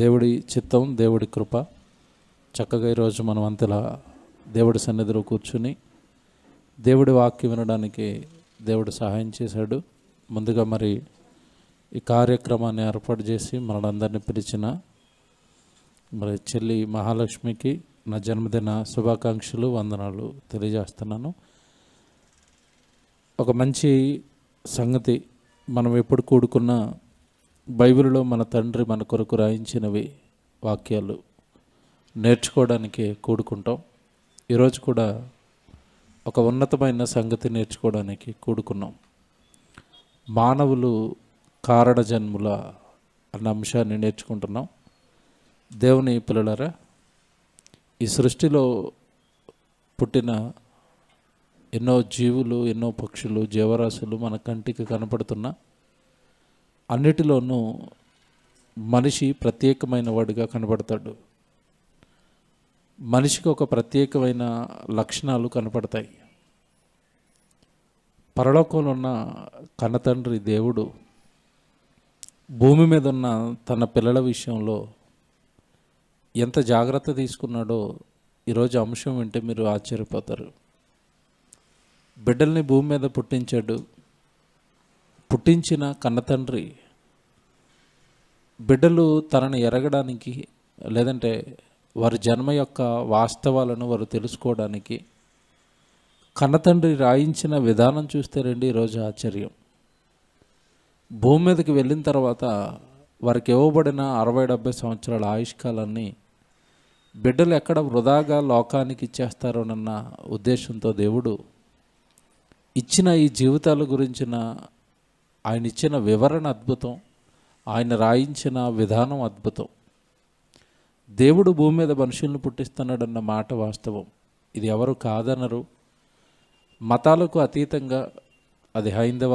దేవుడి చిత్తం, దేవుడి కృప. చక్కగా ఈరోజు మనం అంతలా దేవుడి సన్నిధిలో కూర్చుని దేవుడి వాక్యం వినడానికి దేవుడు సహాయం చేశాడు. ముందుగా మరి ఈ కార్యక్రమాన్ని ఏర్పాటు చేసి మనందరినీ పిలిచిన మరి చెల్లి మహాలక్ష్మికి నా జన్మదిన శుభాకాంక్షలు, వందనాలు తెలియజేస్తున్నాను. ఒక మంచి సంగతి, మనం ఎప్పుడు కూడుకున్న బైబిల్లో మన తండ్రి మన కొరకు రాయించినవి వాక్యాలు నేర్చుకోవడానికి కూడుకుంటాం. ఈరోజు కూడా ఒక ఉన్నతమైన సంగతి నేర్చుకోవడానికి కూడుకున్నాం. మానవులు కారణ జన్ముల అన్న అంశాన్ని నేర్చుకుంటున్నాం. దేవుని పిల్లలారా, ఈ సృష్టిలో పుట్టిన ఎన్నో జీవులు, ఎన్నో పక్షులు, జీవరాశులు మన కంటికి కనపడుతున్న అన్నిటిలోనూ మనిషి ప్రత్యేకమైన వాడిగా కనపడతాడు. మనిషికి ఒక ప్రత్యేకమైన లక్షణాలు కనపడతాయి. పరలోకంలో ఉన్న కన్నతండ్రి దేవుడు భూమి మీద ఉన్న తన పిల్లల విషయంలో ఎంత జాగ్రత్త తీసుకున్నాడో ఈరోజు అంశం వింటే మీరు ఆశ్చర్యపోతారు. బిడ్డల్ని భూమి మీద పుట్టించాడు. పుట్టించిన కన్నతండ్రి బిడ్డలు తనని ఎరగడానికి, లేదంటే వారి జన్మ యొక్క వాస్తవాలను వారు తెలుసుకోవడానికి కన్నతండ్రి రాయించిన విధానం చూస్తే రండి ఈరోజు ఆశ్చర్యం. భూమి మీదకి వెళ్ళిన తర్వాత వారికి ఇవ్వబడిన 60-70 సంవత్సరాల ఆయుష్కాలాన్ని బిడ్డలు ఎక్కడ వృధాగా లోకానికి ఇచ్చేస్తారోనన్న ఉద్దేశంతో దేవుడు ఇచ్చిన ఈ జీవితాల గురించిన ఆయన ఇచ్చిన వివరణ అద్భుతం, ఆయన రాయించిన విధానం అద్భుతం. దేవుడు భూమి మీద మనుషులను పుట్టిస్తున్నాడన్న మాట వాస్తవం. ఇది ఎవరు కాదనరు. మతాలకు అతీతంగా, అది హైందవ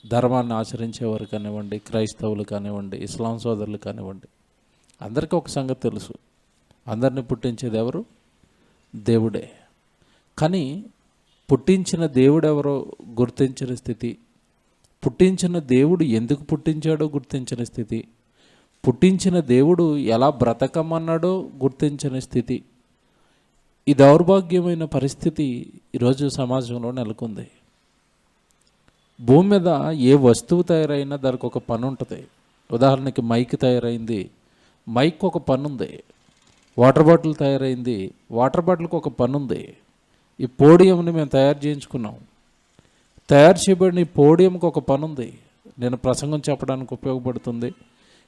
ధర్మాన్ని ఆచరించేవారు కానివ్వండి, క్రైస్తవులు కానివ్వండి, ఇస్లాం సోదరులు కానివ్వండి, అందరికీ ఒక సంగతి తెలుసు, అందరినీ పుట్టించేది ఎవరు? దేవుడే. కానీ పుట్టించిన దేవుడెవరో గుర్తించిన స్థితి, పుట్టించిన దేవుడు ఎందుకు పుట్టించాడో గుర్తించిన స్థితి, పుట్టించిన దేవుడు ఎలా బ్రతకమన్నాడో గుర్తించిన స్థితి, ఈ దౌర్భాగ్యమైన పరిస్థితి ఈరోజు సమాజంలో నెలకొంది. భూమి మీద ఏ వస్తువు తయారైనా దానికి ఒక పని ఉంటుంది. ఉదాహరణకి మైక్ తయారైంది, మైక్ ఒక పని ఉంది. వాటర్ బాటిల్ తయారైంది, వాటర్ బాటిల్కి ఒక పని ఉంది. ఈ పోడియంని మేము తయారు చేయించుకున్నాం. తయారు చేయబడిన ఈ పోడియంకి ఒక పని ఉంది. నేను ప్రసంగం చెప్పడానికి ఉపయోగపడుతుంది.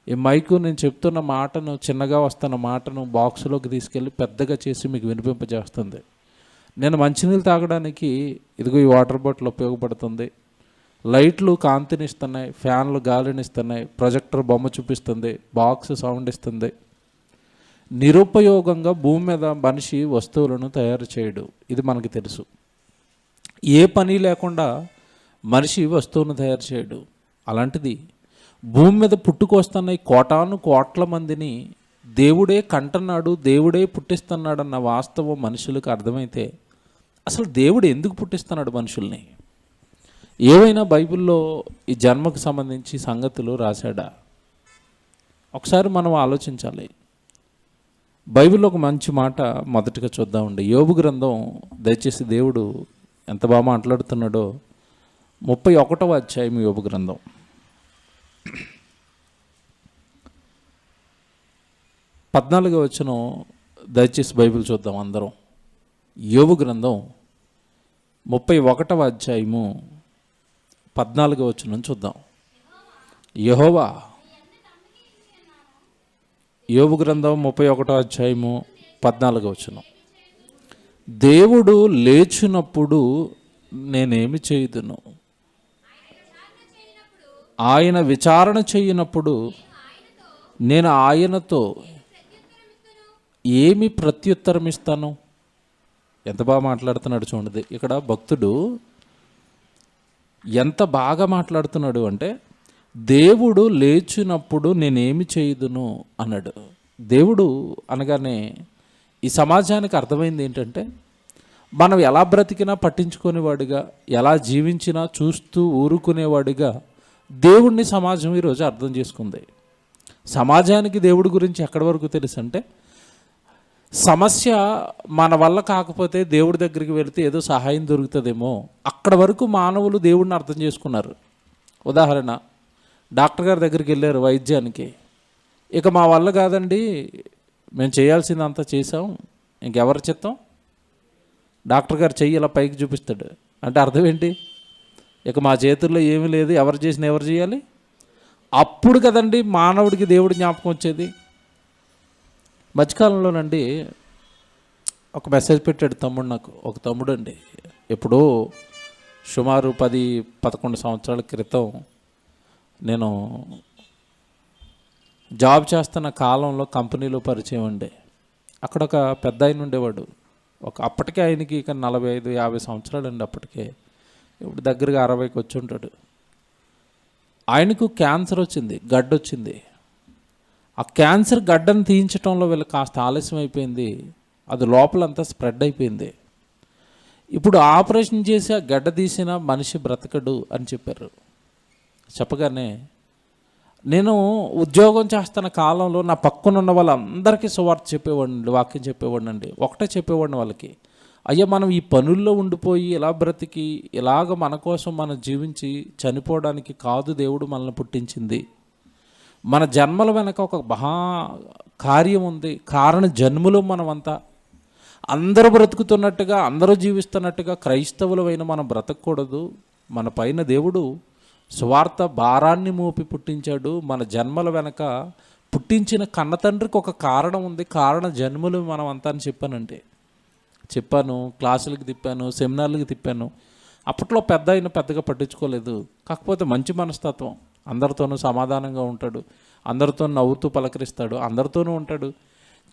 ఈ మైకు నేను చెప్తున్న మాటను, చిన్నగా వస్తున్న మాటను బాక్సులోకి తీసుకెళ్ళి పెద్దగా చేసి మీకు వినిపింపజేస్తుంది. నేను మంచినీళ్ళు తాగడానికి ఇదిగో ఈ వాటర్ బాటిల్ ఉపయోగపడుతుంది. లైట్లు కాంతినిస్తున్నాయి, ఫ్యాన్లు గాలినిస్తున్నాయి, ప్రొజెక్టర్ బొమ్మ చూపిస్తుంది, బాక్స్ సౌండ్ ఇస్తుంది. నిరుపయోగంగా భూమి మీద మనిషి వస్తువులను తయారు చేయడు, ఇది మనకు తెలుసు. ఏ పని లేకుండా మనిషి వస్తువును తయారు చేయడు. అలాంటిది భూమి మీద పుట్టుకొస్తున్న ఈ కోటాను కోట్ల మందిని దేవుడే కంటున్నాడు, దేవుడే పుట్టిస్తున్నాడన్న వాస్తవం మనుషులకు అర్థమైతే అసలు దేవుడు ఎందుకు పుట్టిస్తున్నాడు మనుషుల్ని? ఏవైనా బైబిల్లో ఈ జన్మకు సంబంధించి సంగతులు రాశాడా? ఒకసారి మనం ఆలోచించాలి. బైబిల్లో ఒక మంచి మాట మొదటిగా చూద్దామండి. యోబు గ్రంథం, దయచేసి దేవుడు ఎంత బాగా మాట్లాడుతున్నాడో. 31వ అధ్యాయం యోబు గ్రంథం. పద్నాలుగవ వచనం, దయచేసి బైబిల్ చూద్దాం అందరం. యోబు గ్రంథం 31వ అధ్యాయము 14వ వచనం చూద్దాం. యెహోవా, యోబు గ్రంథం 31వ అధ్యాయము 14వ వచనం, దేవుడు లేచినప్పుడు నేనేమి చేయుదును? ఆయన విచారణ చేయనప్పుడు నేను ఆయనతో ఏమి ప్రత్యుత్తరం ఇస్తాను? ఎంత బాగా మాట్లాడుతున్నాడు చూడండి. ఇక్కడ భక్తుడు ఎంత బాగా మాట్లాడుతున్నాడు అంటే, దేవుడు లేచినప్పుడు నేనేమి చేయుదును అన్నాడు. దేవుడు అనగానే ఈ సమాజానికి అర్థమైంది ఏంటంటే, మనం ఎలా బ్రతికినా పట్టించుకునేవాడిగా, ఎలా జీవించినా చూస్తూ ఊరుకునేవాడిగా దేవుణ్ణి సమాజం ఈరోజు అర్థం చేసుకుంది. సమాజానికి దేవుడి గురించి ఎక్కడి వరకు తెలుసు అంటే, సమస్య మన వల్ల కాకపోతే దేవుడి దగ్గరికి వెళితే ఏదో సహాయం దొరుకుతుందేమో అక్కడ వరకు మానవులు దేవుడిని అర్థం చేసుకున్నారు. ఉదాహరణ, డాక్టర్ గారి దగ్గరికి వెళ్ళారు వైద్యానికి. ఇక మా వల్ల కాదండి, మేము చేయాల్సిందంతా చేసాం, ఇంకెవరి చిత్తం? డాక్టర్ గారు చెయ్యి ఇలా పైకి చూపిస్తాడు అంటే అర్థం ఏంటి? ఇక మా చేతుల్లో ఏమీ లేదు, ఎవరు చేసినా ఎవరు చేయాలి? అప్పుడు కదండి మానవుడికి దేవుడి జ్ఞాపకం వచ్చేది. మధ్యకాలంలోనండి ఒక మెసేజ్ పెట్టాడు తమ్ముడు నాకు. ఒక తమ్ముడు అండి, ఎప్పుడో సుమారు 10-11 సంవత్సరాల క్రితం నేను జాబ్ చేస్తున్న కాలంలో కంపెనీలో పరిచయం అండి. అక్కడ ఒక పెద్ద ఆయన ఉండేవాడు. అప్పటికే ఆయనకి ఇక 45-50 సంవత్సరాలు అండి. అప్పటికే ఇప్పుడు దగ్గరగా 60కి వచ్చి ఉంటాడు. ఆయనకు క్యాన్సర్ వచ్చింది, గడ్డ వచ్చింది. ఆ క్యాన్సర్ గడ్డను తీయించడంలో వీళ్ళు కాస్త ఆలస్యం అయిపోయింది. అది లోపలంతా స్ప్రెడ్ అయిపోయింది. ఇప్పుడు ఆపరేషన్ చేసి ఆ గడ్డ తీసిన మనిషి బ్రతకడు అని చెప్పారు. చెప్పగానే నేను ఉద్యోగం చేస్తున్న కాలంలో నా పక్కన ఉన్న వాళ్ళందరికీ సువార్త చెప్పేవాడిని, వాక్యం చెప్పేవాడిని అండి. ఒకటే చెప్పేవాడిని వాళ్ళకి, అయ్యా మనం ఈ పనుల్లో ఉండిపోయి ఇలా బ్రతికి ఇలాగ మన కోసం మనం జీవించి చనిపోవడానికి కాదు దేవుడు మనల్ని పుట్టించింది. మన జన్మల వెనక ఒక మహా కార్యం ఉంది. కారణ జన్మలు మనమంతా అందరూ బ్రతుకుతున్నట్టుగా, అందరూ జీవిస్తున్నట్టుగా క్రైస్తవులమైన మనం బ్రతకూడదు. మన పైన దేవుడు సువార్త భారాన్ని మోపి పుట్టించాడు. మన జన్మల వెనక పుట్టించిన కన్నతండ్రికి ఒక కారణం ఉంది. కారణ జన్మలు మనం అంతా అని చెప్పాను. క్లాసులకి తిప్పాను, సెమినార్లకి తిప్పాను. అప్పట్లో పెద్దగా పట్టించుకోలేదు. కాకపోతే మంచి మనస్తత్వం, అందరితోనూ సమాధానంగా ఉంటాడు, అందరితో నవ్వుతూ పలకరిస్తాడు, అందరితోనూ ఉంటాడు.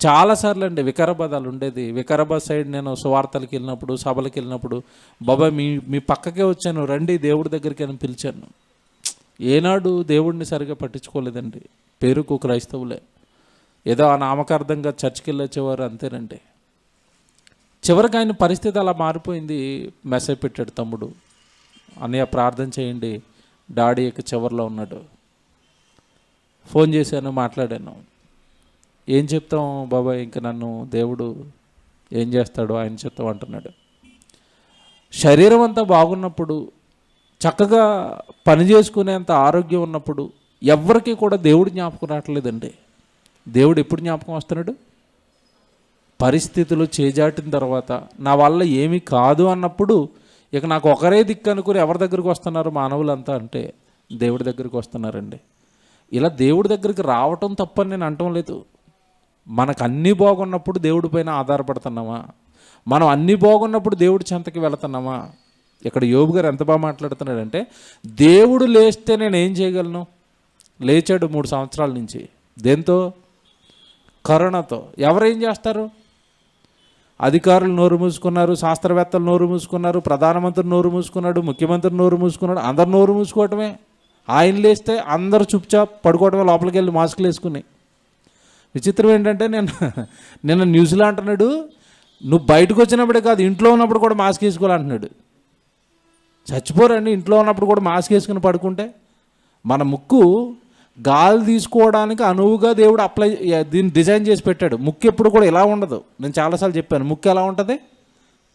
చాలాసార్లు అండి వికారాబాద్ అలా ఉండేది. వికారాబాద్ సైడ్ నేను సువార్తలకు వెళ్ళినప్పుడు, సభలకు వెళ్ళినప్పుడు, బాబాయ్ మీ పక్కకే వచ్చాను, రండి దేవుడి దగ్గరికి అని పిలిచాను. ఏనాడు దేవుడిని సరిగా పట్టించుకోలేదండి. పేరుకు క్రైస్తవులే, ఏదో ఆ నామకార్థంగా చర్చికి వెళ్ళొచ్చేవారు అంతేనండి. చివరికి ఆయన పరిస్థితి అలా మారిపోయింది. మెసేజ్ పెట్టాడు తమ్ముడు, అన్నయ్య ప్రార్థన చేయండి, డాడీ ఇక చివరిలో ఉన్నాడు. ఫోన్ చేశాను, మాట్లాడాను. ఏం చెప్తాం బాబాయ్, ఇంక నన్ను దేవుడు ఏం చేస్తాడో ఆయన చెప్తాం అంటున్నాడు. శరీరం అంతా బాగున్నప్పుడు, చక్కగా పని చేసుకునేంత ఆరోగ్యం ఉన్నప్పుడు ఎవరికి కూడా దేవుడు జ్ఞాపకం రావట్లేదండి. దేవుడు ఎప్పుడు జ్ఞాపకం వస్తున్నాడు? పరిస్థితులు చేజాటిన తర్వాత, నా వల్ల ఏమీ కాదు అన్నప్పుడు, ఇక నాకు ఒకరే దిక్కు అనుకుని ఎవరి దగ్గరికి వస్తున్నారు మానవులంతా అంటే దేవుడి దగ్గరికి వస్తున్నారండి. ఇలా దేవుడి దగ్గరికి రావటం తప్పని నేను అంటం లేదు. మనకు అన్నీ బాగున్నప్పుడు దేవుడి పైన ఆధారపడుతున్నామా? మనం అన్నీ బాగున్నప్పుడు దేవుడి చెంతకి వెళుతున్నామా? ఇక్కడ యోబు గారు ఎంత బాగా మాట్లాడుతున్నాడంటే, దేవుడు లేస్తే నేను ఏం చేయగలను? లేచాడు 3 సంవత్సరాల నుంచి. దేంతో? కరుణతో. ఎవరేం చేస్తారు? అధికారులు నోరు మూసుకున్నారు, శాస్త్రవేత్తలు నోరు మూసుకున్నారు, ప్రధానమంత్రి నోరు మూసుకున్నాడు, ముఖ్యమంత్రి నోరు మూసుకున్నాడు, అందరు నోరు మూసుకోవటమే. ఆయన లేస్తే అందరూ చుప్చాప్ పడుకోవటమే, లోపలికి వెళ్ళి మాస్కులు వేసుకుని. విచిత్రం ఏంటంటే, నిన్న న్యూస్లో అంటున్నాడు, నువ్వు బయటకు వచ్చినప్పుడే కాదు ఇంట్లో ఉన్నప్పుడు కూడా మాస్క్ వేసుకోవాలంటున్నాడు. చచ్చిపోరండి ఇంట్లో ఉన్నప్పుడు కూడా మాస్క్ వేసుకుని పడుకుంటే. మన ముక్కు గాలి తీసుకోవడానికి అనువుగా దేవుడు దీన్ని డిజైన్ చేసి పెట్టాడు. ముక్కు ఎప్పుడు కూడా ఇలా ఉండదు. నేను చాలాసార్లు చెప్పాను, ముక్కు ఎలా ఉంటుంది?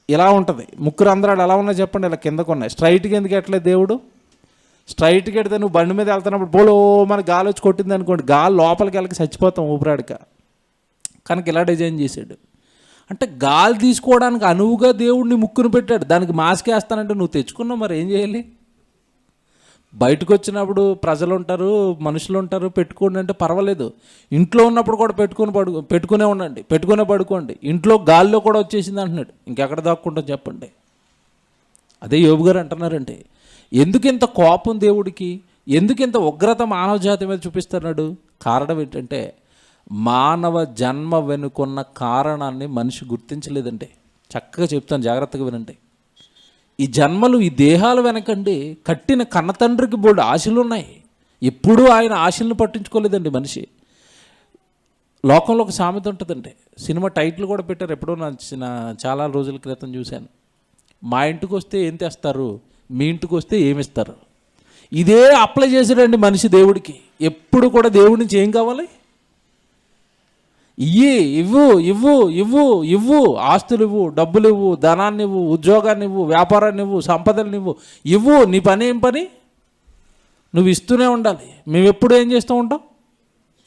ఇలా ఉంటుంది. ముక్కు రంధ్రాలు ఎలా ఉన్నాయి చెప్పండి? ఇలా కిందకు ఉన్నాయి. స్ట్రైట్గా ఎందుకు ఎట్లేదు దేవుడు? స్ట్రైట్గా ఎడితే నువ్వు బండి మీద వెళ్తున్నప్పుడు పోలో మన గాలి వచ్చి కొట్టింది అనుకోండి, గాలి లోపలికి వెళ్ళకి చచ్చిపోతాం ఊపిరాడక. కనుక ఇలా డిజైన్ చేశాడు. అంటే గాలి తీసుకోవడానికి అనువుగా దేవుడిని ముక్కును పెట్టాడు. దానికి మాస్క్ వేస్తానంటే నువ్వు తెచ్చుకున్నావు, మరి ఏం చేయాలి? బయటకు వచ్చినప్పుడు ప్రజలు ఉంటారు, మనుషులు ఉంటారు, పెట్టుకోండి అంటే పర్వాలేదు. ఇంట్లో ఉన్నప్పుడు కూడా పెట్టుకునే ఉండండి, పెట్టుకునే పడుకోండి. ఇంట్లో గాల్లో కూడా వచ్చేసింది అంటున్నాడు. ఇంకెక్కడ దాక్కుంటాం చెప్పండి? అదే యోబు గారు అంటున్నారండి, ఎందుకు ఇంత కోపం దేవుడికి, ఎందుకు ఇంత ఉగ్రత మానవ జాతి మీద చూపిస్తున్నాడు? కారణం ఏంటంటే, మానవ జన్మ వెనుకున్న కారణాన్ని మనిషి గుర్తించలేదండి. చక్కగా చెప్తాను, జాగ్రత్తగా వినండి. ఈ జన్మలు, ఈ దేహాలు వెనకండి కట్టిన కన్నతండ్రికి బోల్డు ఆశలు ఉన్నాయి. ఎప్పుడూ ఆయన ఆశలను పట్టించుకోలేదండి మనిషి. లోకంలో ఒక సామెత ఉంటుందండి, సినిమా టైటిల్ కూడా పెట్టారు. ఎప్పుడో చాలా రోజుల క్రితం చూశాను. మా ఇంటికి వస్తే ఏం తెస్తారు, మీ ఇంటికి వస్తే ఏమిస్తారు. ఇదే అప్లై చేసాడండి మనిషి దేవుడికి. ఎప్పుడు కూడా దేవుడి నుంచి ఏం కావాలి? ఇవ్వు ఇవ్వు ఇవ్వు ఇవ్వు, ఆస్తులు ఇవ్వు, డబ్బులు ఇవ్వు, ధనాన్ని ఇవ్వు, ఉద్యోగాన్ని ఇవ్వు, వ్యాపారాన్ని ఇవ్వు, సంపదలను ఇవ్వు. నీ పని ఏం పని? నువ్వు ఇస్తూనే ఉండాలి. మేము ఎప్పుడు ఏం చేస్తూ ఉంటాం?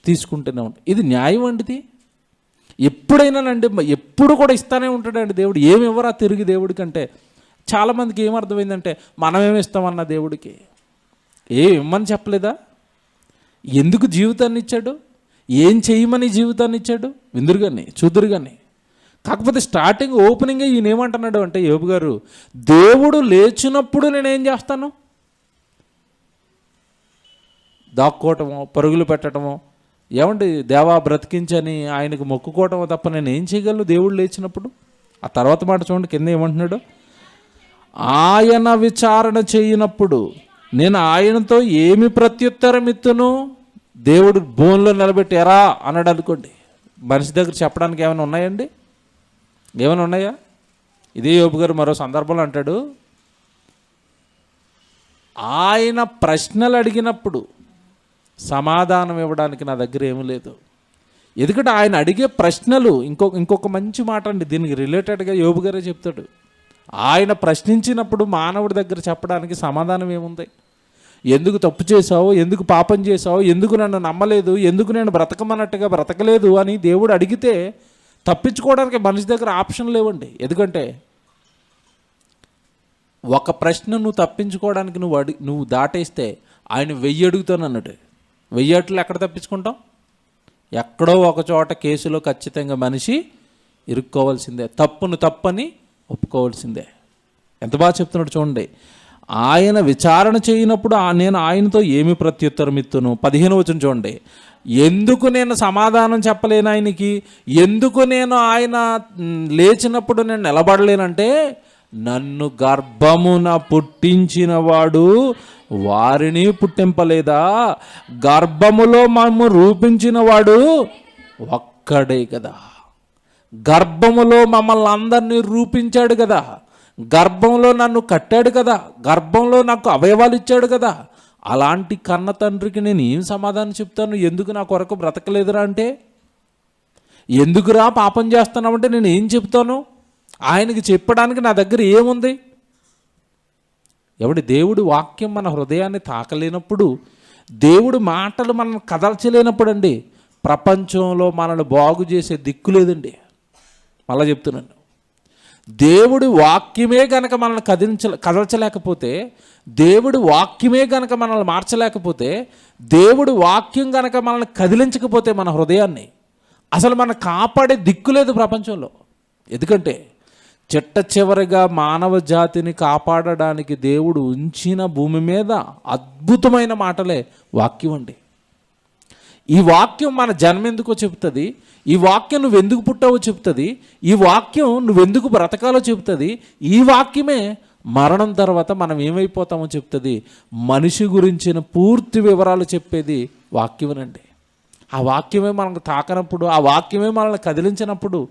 తీసుకుంటూనే ఉంటాం. ఇది న్యాయం అండిది? ఎప్పుడైనానండి, ఎప్పుడు కూడా ఇస్తానే ఉంటాడండి దేవుడు. ఏమి ఇవ్వరా తిరిగి దేవుడికి అంటే? చాలామందికి ఏమర్థమైందంటే మనమేమి ఇస్తామన్నా దేవుడికి ఏం ఇమ్మని చెప్పలేదా? ఎందుకు జీవితాన్ని ఇచ్చాడు? ఏం చేయమని జీవితాన్ని ఇచ్చాడు? విందురు చూదురు కానీ. కాకపోతే స్టార్టింగ్ ఓపెనింగే ఈయన ఏమంటున్నాడు అంటే, యోబు గారు, దేవుడు లేచినప్పుడు నేనేం చేస్తాను? దాక్కోవటమో, పరుగులు పెట్టడమో, ఏమండి దేవా బ్రతికించని ఆయనకు మొక్కుకోవటమో తప్ప నేను ఏం చేయగలను దేవుడు లేచినప్పుడు? ఆ తర్వాత మాట చూడండి, కింద ఏమంటున్నాడు? ఆయన విచారణ చేయనప్పుడు నేను ఆయనతో ఏమి ప్రత్యుత్తరం ఇత్తును? దేవుడు భూమిలో నిలబెట్టి ఎరా అన్నాడు అనుకోండి, మనిషి దగ్గర చెప్పడానికి ఏమైనా ఉన్నాయండి? ఏమైనా ఉన్నాయా? ఇదే యోబు గారు మరో సందర్భంలో అంటాడు, ఆయన ప్రశ్నలు అడిగినప్పుడు సమాధానం ఇవ్వడానికి నా దగ్గర ఏమీ లేదు. ఎందుకంటే ఆయన అడిగే ప్రశ్నలు ఇంకొక మంచి మాట అండి, దీనికి రిలేటెడ్గా యోబు గారే చెప్తాడు. ఆయన ప్రశ్నించినప్పుడు మానవుడి దగ్గర చెప్పడానికి సమాధానం ఏముంది? ఎందుకు తప్పు చేశావు, ఎందుకు పాపం చేశావు, ఎందుకు నన్ను నమ్మలేదు, ఎందుకు నేను బ్రతకమన్నట్టుగా బ్రతకలేదు అని దేవుడు అడిగితే తప్పించుకోవడానికి మనిషి దగ్గర ఆప్షన్ లేవండి. ఎందుకంటే ఒక ప్రశ్న నువ్వు తప్పించుకోవడానికి నువ్వు దాటేస్తే ఆయన 1000 అడుగుతాను అన్నట్టు. 1000 అట్లు ఎక్కడ తప్పించుకుంటాం? ఎక్కడో ఒక చోట కేసులో ఖచ్చితంగా మనిషి ఇరుక్కోవాల్సిందే. తప్పును తప్పని ఒప్పుకోవాల్సిందే. ఎంత బాగా చెప్తున్నాడు చూడండి. ఆయన విచారణ చేయనప్పుడు నేను ఆయనతో ఏమి ప్రత్యుత్తరం ఇత్తును? 15వ వచనం చూడండి. ఎందుకు నేను సమాధానం చెప్పలేను ఆయనకి? ఎందుకు నేను ఆయన లేచినప్పుడు నేను నిలబడలేనంటే, నన్ను గర్భమున పుట్టించిన వాడు వారిని పుట్టింపలేదా? గర్భములో మమ్ము రూపించిన వాడు ఒక్కడే కదా. గర్భములో మమ్మల్ని అందరినీ రూపించాడు కదా. గర్భంలో నన్ను కట్టాడు కదా. గర్భంలో నాకు అవయవాలు ఇచ్చాడు కదా. అలాంటి కన్న తండ్రికి నేను ఏం సమాధానం చెప్తాను? ఎందుకు నా కొరకు బ్రతకలేదురా అంటే, ఎందుకురా పాపం చేస్తున్నామంటే నేను ఏం చెప్తాను? ఆయనకి చెప్పడానికి నా దగ్గర ఏముంది? దేవుడి వాక్యం మన హృదయాన్ని తాకలేనప్పుడు, దేవుడి మాటలు మనల్ని కదల్చలేనప్పుడు అండి, ప్రపంచంలో మనల్ని బాగు చేసే దిక్కు లేదండి. మళ్ళా చెప్తున్నాను, దేవుడి వాక్యమే గనక మనల్ని కదల్చలేకపోతే, దేవుడి వాక్యమే గనక మనల్ని మార్చలేకపోతే, దేవుడి వాక్యం గనక మనల్ని కదిలించకపోతే మన హృదయాన్ని, అసలు మనం కాపాడే దిక్కు లేదు ప్రపంచంలో. ఎందుకంటే చిట్ట చివరిగా మానవ జాతిని కాపాడడానికి దేవుడు ఉంచిన భూమి మీద అద్భుతమైన మాటలే వాక్యం అండి. ఈ వాక్యం మన జన్మ ఎందుకో చెప్తుంది. ఈ వాక్యం నువ్వెందుకు పుట్టావో చెప్తుంది. ఈ వాక్యం నువ్వెందుకు బ్రతకాలో చెప్తుంది. ఈ వాక్యమే మరణం తర్వాత మనం ఏమైపోతామో చెప్తుంది. మనిషి గురించిన పూర్తి వివరాలు చెప్పేది వాక్యమేనండి. ఆ వాక్యమే మనకు తాకనప్పుడు, ఆ వాక్యమే మనల్ని కదిలించినప్పుడు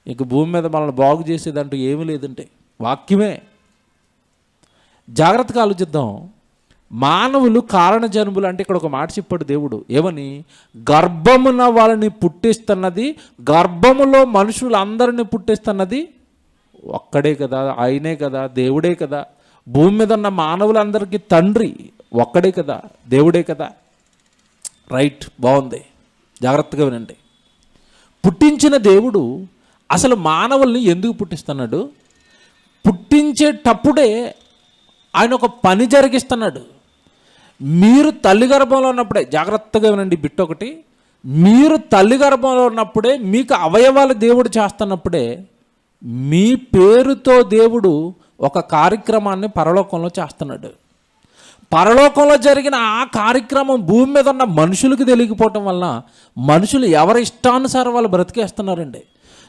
ఇంక భూమి మీద మనల్ని బాగు చేసేదంటూ ఏమీ లేదంటే వాక్యమే. జాగ్రత్తగా ఆలోచిద్దాం. మానవులు కారణ జన్ములు అంటే ఇక్కడ ఒక మాట చెప్పాడు దేవుడు. ఏమని? గర్భమున వాళ్ళని పుట్టిస్తున్నది, గర్భములో మనుషులందరినీ పుట్టిస్తున్నది ఒక్కడే కదా, ఆయనే కదా, దేవుడే కదా. భూమి మీద ఉన్న మానవులందరికీ తండ్రి ఒక్కడే కదా, దేవుడే కదా. రైట్, బాగుంది. జాగ్రత్తగా వినండి. పుట్టించిన దేవుడు అసలు మానవుల్ని ఎందుకు పుట్టిస్తున్నాడు? పుట్టించేటప్పుడే ఆయన ఒక పని జరిగిస్తున్నాడు. మీరు తల్లి గర్భంలో ఉన్నప్పుడే, జాగ్రత్తగా వినండి బిట్ ఒకటి, మీరు తల్లి గర్భంలో ఉన్నప్పుడే మీకు అవయవాలు దేవుడు చేస్తున్నప్పుడే మీ పేరుతో దేవుడు ఒక కార్యక్రమాన్ని పరలోకంలో చేస్తున్నాడు. పరలోకంలో జరిగిన ఆ కార్యక్రమం భూమి మీద ఉన్న మనుషులకు తెలియకపోవటం వల్ల మనుషులు ఎవరి ఇష్టానుసారం వాళ్ళు బ్రతికేస్తున్నారండి.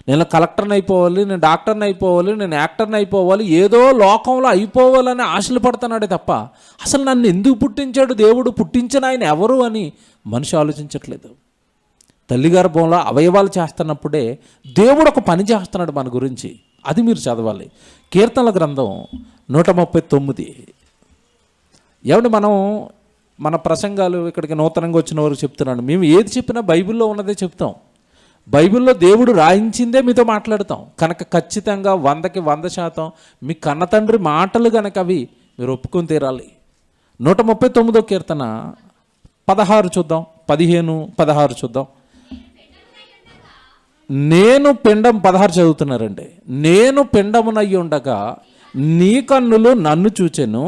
నేను కలెక్టర్ని అయిపోవాలి, నేను డాక్టర్ని అయిపోవాలి, నేను యాక్టర్ని అయిపోవాలి, ఏదో లోకంలో అయిపోవాలని ఆశలు పడుతున్నాడే తప్ప అసలు నన్ను ఎందుకు పుట్టించాడు దేవుడు, పుట్టించిన ఆయన ఎవరు అని మనిషి ఆలోచించట్లేదు. తల్లి గర్భంలో అవయవాలు చేస్తున్నప్పుడే దేవుడు ఒక పని చేస్తున్నాడు మన గురించి. అది మీరు చదవాలి. కీర్తనల గ్రంథం 139 ఏమంటే మన ప్రసంగాలు ఇక్కడికి నూతనంగా వచ్చిన వారికి చెప్తున్నాను, మేము ఏది చెప్పినా బైబిల్లో ఉన్నదే చెప్తాం. బైబిల్లో దేవుడు రాయించిందే మీతో మాట్లాడతాం కనుక ఖచ్చితంగా 100కి 100% మీ కన్న తండ్రి మాటలు కనుక అవి మీరు ఒప్పుకొని తీరాలి. 139వ కీర్తన 16 చూద్దాం, 15, 16 చూద్దాం. నేను పిండం 16 చదువుతున్నారండి. నేను పిండమునయ్యి ఉండగా నీ కన్నులు నన్ను చూచెను,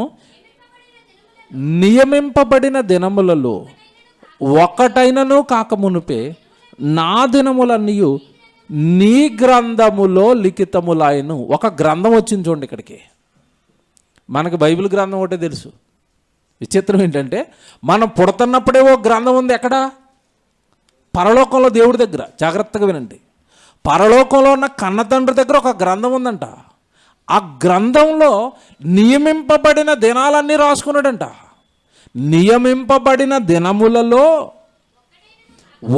నియమింపబడిన దినములలో ఒకటైనను కాకమునుపే నా దినములన్నీ నీ గ్రంథములో లిఖితములాయను. ఒక గ్రంథం వచ్చింది చూడండి ఇక్కడికి. మనకు బైబిల్ గ్రంథం ఒకటే తెలుసు. విచిత్రం ఏంటంటే మనం పుడుతున్నప్పుడే ఒక గ్రంథం ఉంది. ఎక్కడ? పరలోకంలో దేవుడి దగ్గర. జాగ్రత్తగా వినండి, పరలోకంలో ఉన్న కన్న తండ్రి దగ్గర ఒక గ్రంథం ఉందంట. ఆ గ్రంథంలో నియమింపబడిన దినాలన్నీ రాసుకున్నాడంట. నియమింపబడిన దినములలో